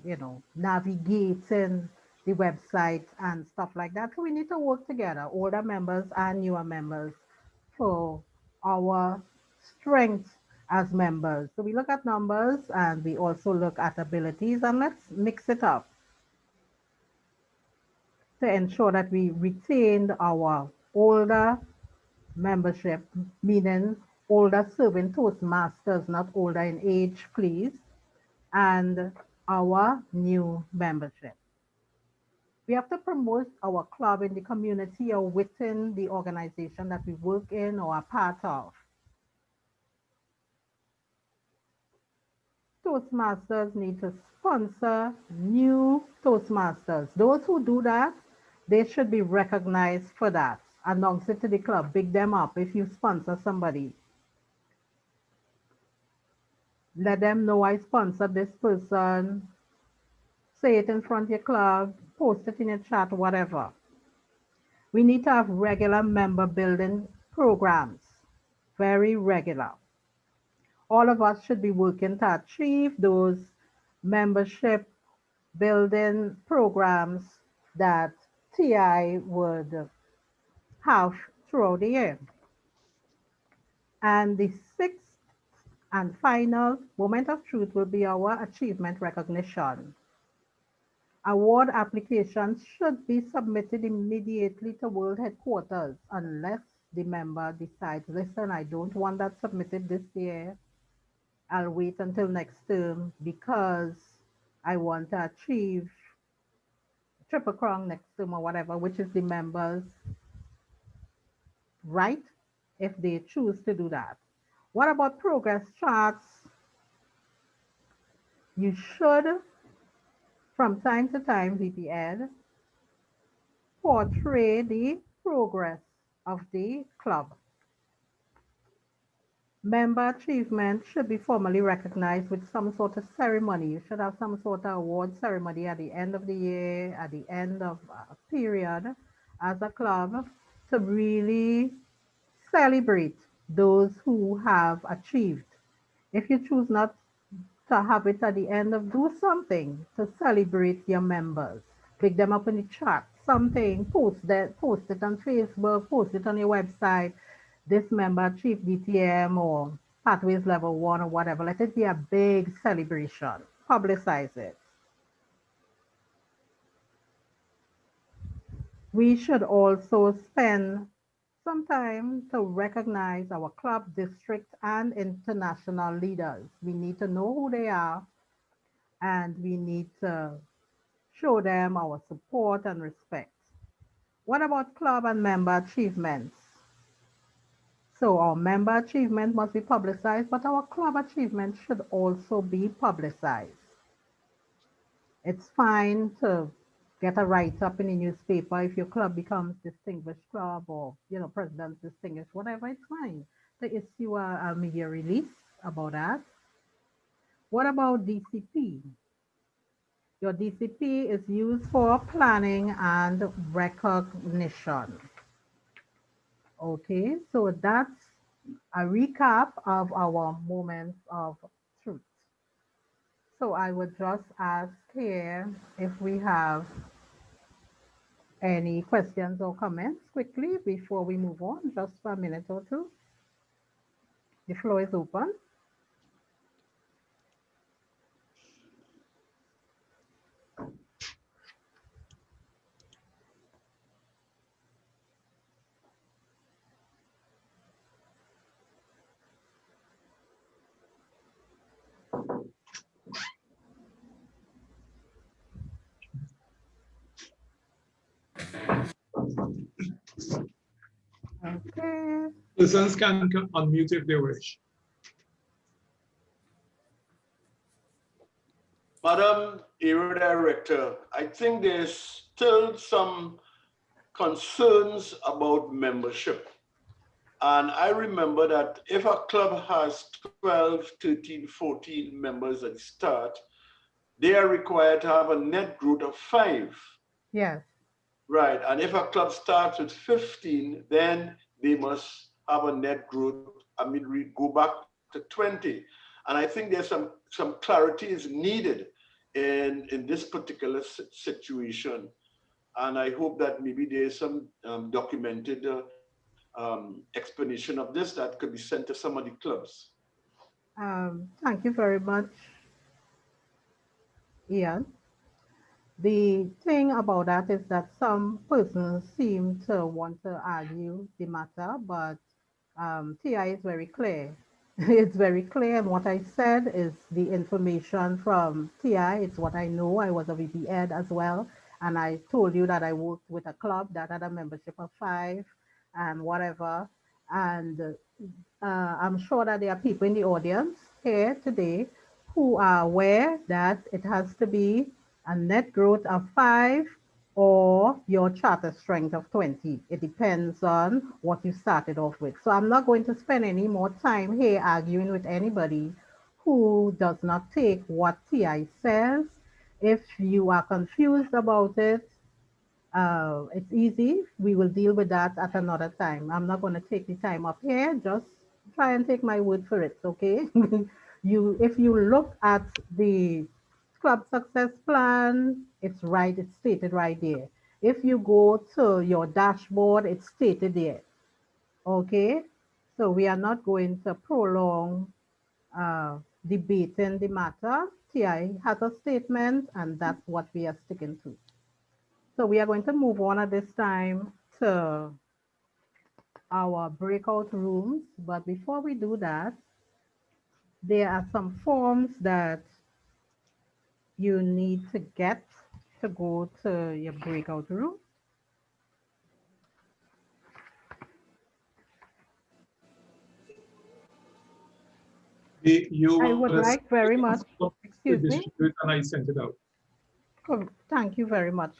Speaker 4: navigating the website and stuff like that. So we need to work together, older members and newer members, for our strength as members. So we look at numbers and we also look at abilities, and let's mix it up to ensure that we retained our older membership, meaning older serving Toastmasters, not older in age, please, and our new membership. We have to promote our club in the community or within the organization that we work in or are part of. Toastmasters need to sponsor new Toastmasters. Those who do that, they should be recognized for that. Announce it to the club, big them up if you sponsor somebody. Let them know I sponsored this person. Say it in front of your club, post it in your chat, whatever. We need to have regular member building programs, very regular. All of us should be working to achieve those membership building programs that TI would have throughout the year. And the sixth and final moment of truth will be our achievement recognition. Award applications should be submitted immediately to World Headquarters unless the member decides, listen, I don't want that submitted this year. I'll wait until next term because I want to achieve Triple Crown next term or whatever, which is the members' right if they choose to do that. What about progress charts? You should, from time to time, VPN, portray the progress of the club. Member achievement should be formally recognized with some sort of ceremony. You should have some sort of award ceremony at the end of the year, at the end of a period as a club to really celebrate those who have achieved. If you choose not to have it at the end of, do something to celebrate your members. Pick them up in the chat, something, post it on Facebook, post it on your website. This member achieved DTM or Pathways Level 1 or whatever. Let it be a big celebration. Publicize it. We should also spend some time to recognize our club, district, and international leaders. We need to know who they are, and we need to show them our support and respect. What about club and member achievements? So our member achievement must be publicized, but our club achievement should also be publicized. It's fine to get a write-up in the newspaper if your club becomes distinguished club or, president's distinguished, whatever, it's fine to issue a media release about that. What about DCP? Your DCP is used for planning and recognition. Okay, so that's a recap of our moments of truth. So I would just ask here if we have any questions or comments quickly before we move on, just for a minute or two. The floor is open. Okay.
Speaker 2: Persons can unmute if they wish.
Speaker 1: Madam Area Director, I think there's still some concerns about membership. And I remember that if a club has 12, 13, 14 members at the start, they are required to have a net growth of 5.
Speaker 4: Yes.
Speaker 1: Right. And if a club starts with 15, then they must have a net growth. We go back to 20. And I think there's some clarity is needed in this particular situation. And I hope that maybe there's some documented explanation of this that could be sent to some of the clubs.
Speaker 4: Thank you very much, Ian. The thing about that is that some persons seem to want to argue the matter, but TI is very clear. It's very clear, and what I said is the information from TI. It's what I know. I was a VP Ed as well, and I told you that I worked with a club that had a membership of 5 and whatever. And I'm sure that there are people in the audience here today who are aware that it has to be a net growth of 5 or your charter strength of 20. It depends on what you started off with. So I'm not going to spend any more time here arguing with anybody who does not take what TI says. If you are confused about it, it's easy. We will deal with that at another time. I'm not going to take the time up here. Just try and take my word for it, okay? If you look at the club success plan, it's right, it's stated right there. If you go to your dashboard, it's stated there. Okay, so we are not going to prolong debating the matter. TI has a statement, and that's what we are sticking to. So we are going to move on at this time to our breakout rooms. But before we do that, there are some forms that you need to get to go to your breakout room. I would like very much, excuse me.
Speaker 2: And I sent it out.
Speaker 4: Thank you very much,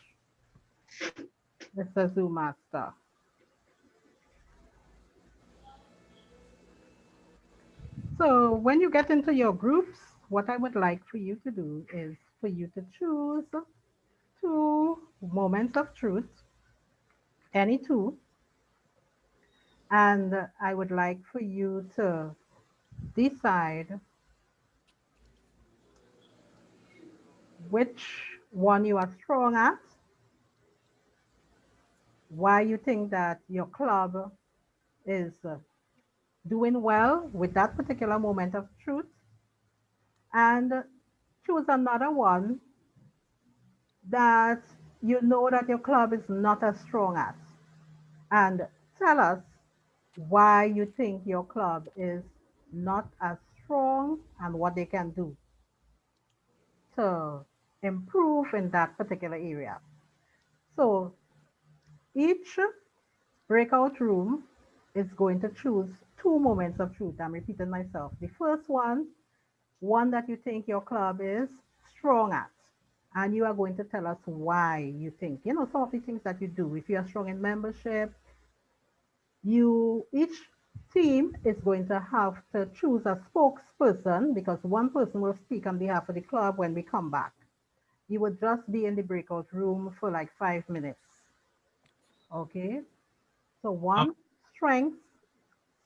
Speaker 4: Mr. Zoom Master. So when you get into your groups, what I would like for you to do is for you to choose 2 moments of truth, any 2. And I would like for you to decide which one you are strong at, why you think that your club is doing well with that particular moment of truth, and choose another one that you know that your club is not as strong at, and tell us why you think your club is not as strong and what they can do to improve in that particular area. So each breakout room is going to choose 2 moments of truth. I'm repeating myself. The first one that you think your club is strong at. And you are going to tell us why you think, some of the things that you do. If you are strong in membership, each team is going to have to choose a spokesperson, because one person will speak on behalf of the club when we come back. You will just be in the breakout room for like 5 minutes. Okay? So one, strength.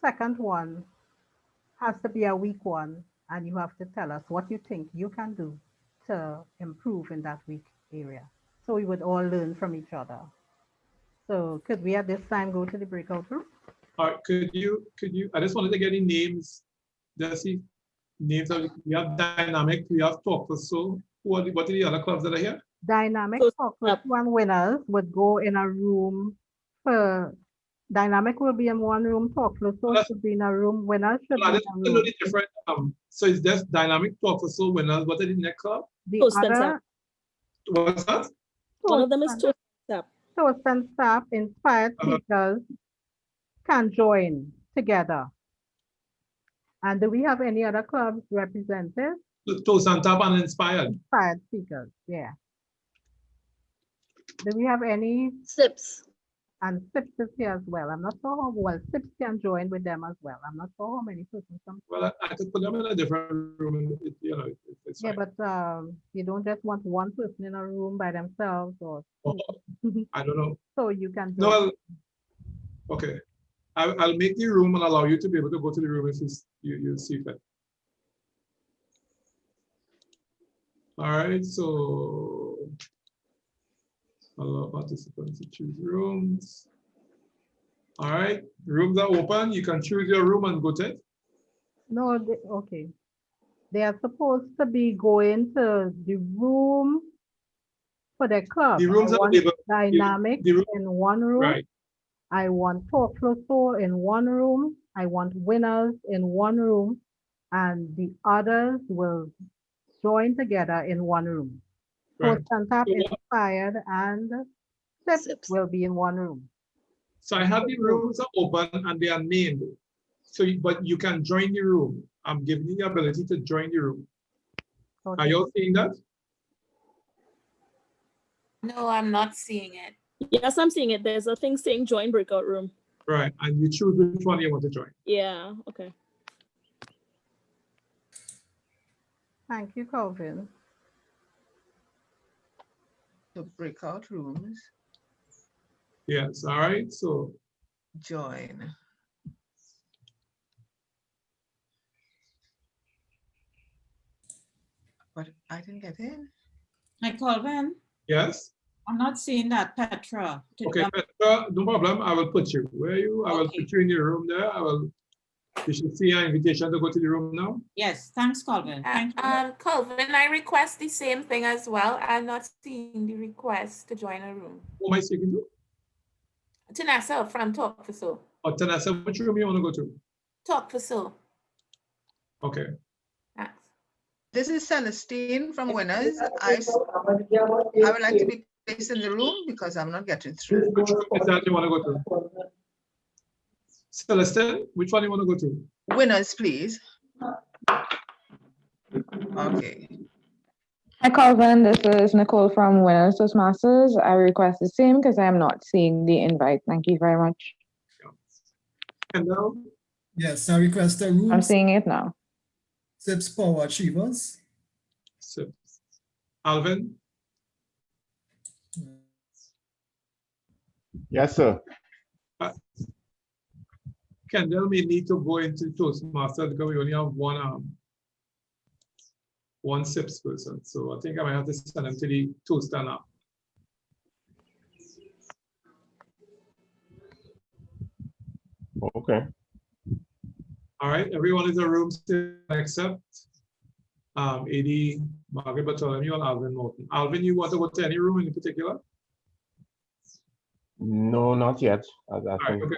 Speaker 4: Second one has to be a weak one, and you have to tell us what you think you can do to improve in that weak area. So we would all learn from each other. So could we at this time go to the breakout room?
Speaker 2: All right, could you, I just wanted to get the names, just see names of, we have Dynamic, we have Talk for So. What are the other clubs that are here?
Speaker 4: Dynamic, Talk for So, and Winners would go in a room for, Dynamic will be in one room, Talk for So should be in a room, Winners should be in a room.
Speaker 2: Different, so it's just Dynamic, Talk for So, Winners. What are the next club?
Speaker 4: The other,
Speaker 2: what's that?
Speaker 13: One of them is Toast and Tap.
Speaker 4: Toast and Tap, inspired speakers can join together. And do we have any other clubs represented?
Speaker 2: Toast and Tap and Inspired.
Speaker 4: Inspired speakers, yeah. Do we have any?
Speaker 11: SIPs.
Speaker 4: And SIPs is here as well. I'm not sure how well SIPs can join with them as well. I'm not sure how many persons.
Speaker 2: Well, I could put them in a different room. It's
Speaker 4: yeah,
Speaker 2: fine.
Speaker 4: but you don't just want one person in a room by themselves, or
Speaker 2: I don't know.
Speaker 4: So you can.
Speaker 2: No, well, okay. I'll make the room and allow you to be able to go to the room if you see fit. All right, so allow participants to choose rooms. All right, rooms are open. You can choose your room and go to it.
Speaker 4: No, okay. They are supposed to be going to the room for their club.
Speaker 2: The rooms are available.
Speaker 4: Dynamic in one room.
Speaker 2: Right.
Speaker 4: I want Talk Flow in one room. I want Winners in one room, and the others will join together in one room.
Speaker 2: Right.
Speaker 4: Toast and Tap, Inspired, and SIPs will be in one room.
Speaker 2: So I have the rooms are open and they are named. So, but you can join the room. I'm giving you the ability to join the room. Okay. Are you all seeing that?
Speaker 14: No, I'm not seeing it.
Speaker 13: Yes, I'm seeing it. There's a thing saying join breakout room.
Speaker 2: Right, and you choose which one you want to join.
Speaker 13: Yeah, okay.
Speaker 4: Thank you, Calvin.
Speaker 15: The breakout rooms.
Speaker 2: Yes, all right, so.
Speaker 15: Join. But I didn't get in.
Speaker 14: Hi, Calvin.
Speaker 2: Yes.
Speaker 15: I'm not seeing that, Petra.
Speaker 2: Okay, Petra, no problem. I will put you. Where are you? I will put you in your room there. You should see your invitation to go to the room now.
Speaker 15: Yes, thanks, Colvin. Thank you.
Speaker 14: Colvin, I request the same thing as well. I'm not seeing the request to join a room.
Speaker 2: Who am I speaking to?
Speaker 14: Tanasa from Talk for Soul.
Speaker 2: Oh, Tanasa, which room you want to go to?
Speaker 14: Talk for Soul.
Speaker 2: Okay.
Speaker 15: This is Celestine from Winners. I would like to be placed in the room because I'm not getting through.
Speaker 2: Which room is that you want to go to? Celestine, which one you want to go to?
Speaker 15: Winners, please. Okay.
Speaker 16: Hi, Calvin. This is Nicole from Winners Toastmasters. I request the same because I am not seeing the invite. Thank you very much.
Speaker 2: And now?
Speaker 17: Yes, I request a room.
Speaker 16: I'm seeing it now.
Speaker 17: SIPS Power Achievers.
Speaker 2: SIPS. Alvin?
Speaker 5: Yes, sir.
Speaker 2: Kendall may need to go into Toastmasters because we only have one SIPS person. So I think I might have to send them to the Toaster now.
Speaker 5: Okay.
Speaker 2: All right, everyone is in the room still except AD, Margaret Bartholomew, and Alvin Morton. Alvin, you want to go to any room in particular?
Speaker 5: No, not yet. I think,
Speaker 2: okay,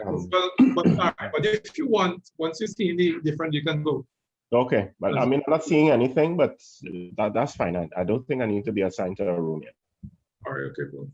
Speaker 2: but if you want, once you've seen the different, you can go.
Speaker 5: okay, but I mean, I'm not seeing anything, but that's fine. I don't think I need to be assigned to a room yet.
Speaker 2: All right, okay, cool.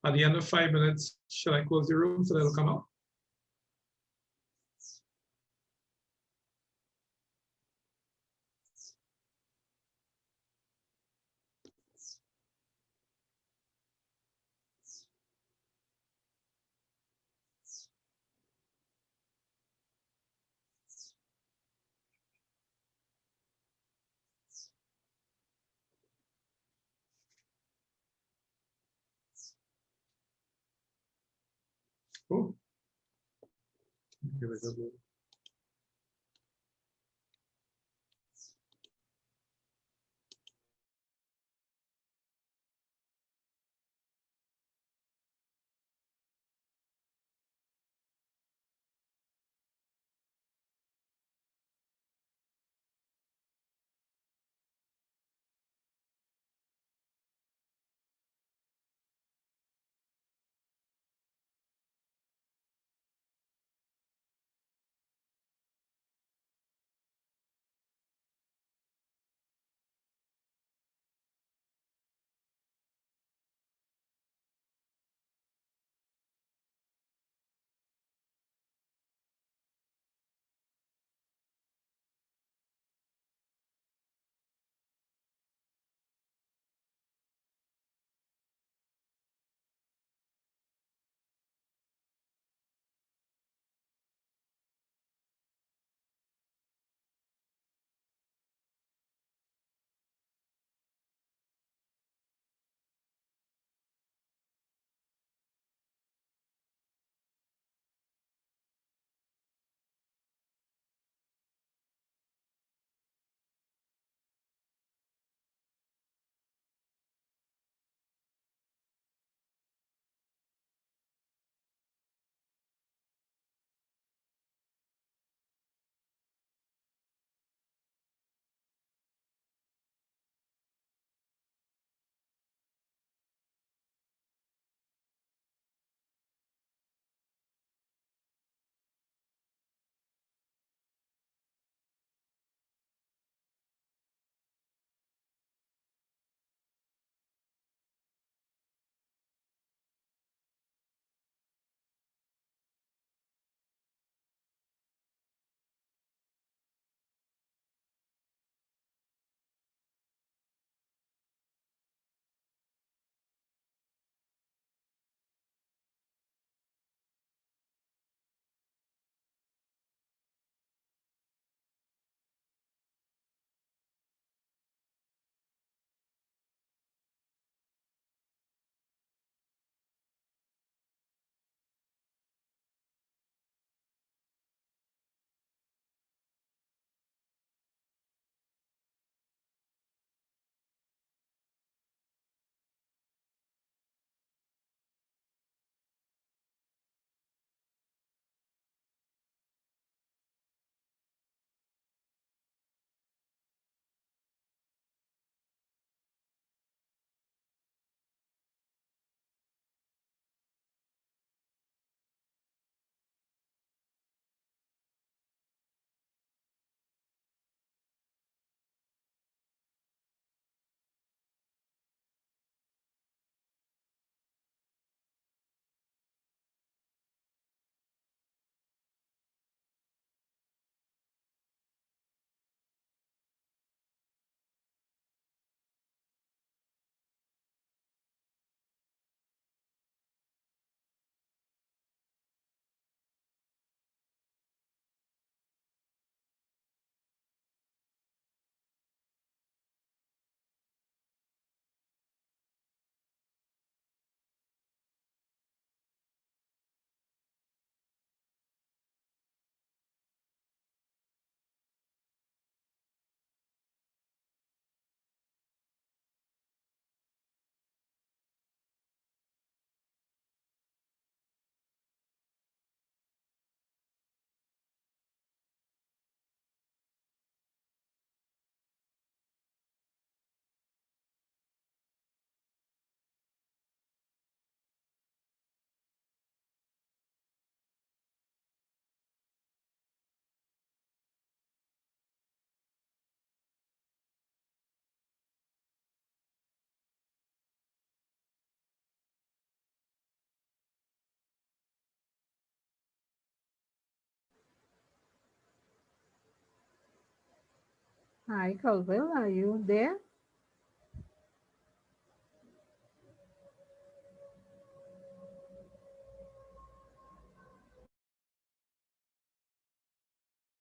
Speaker 2: At the end of 5 minutes, shall I close the room so they'll come out? Cool. Give it a go.
Speaker 4: Hi, Colville, are you there?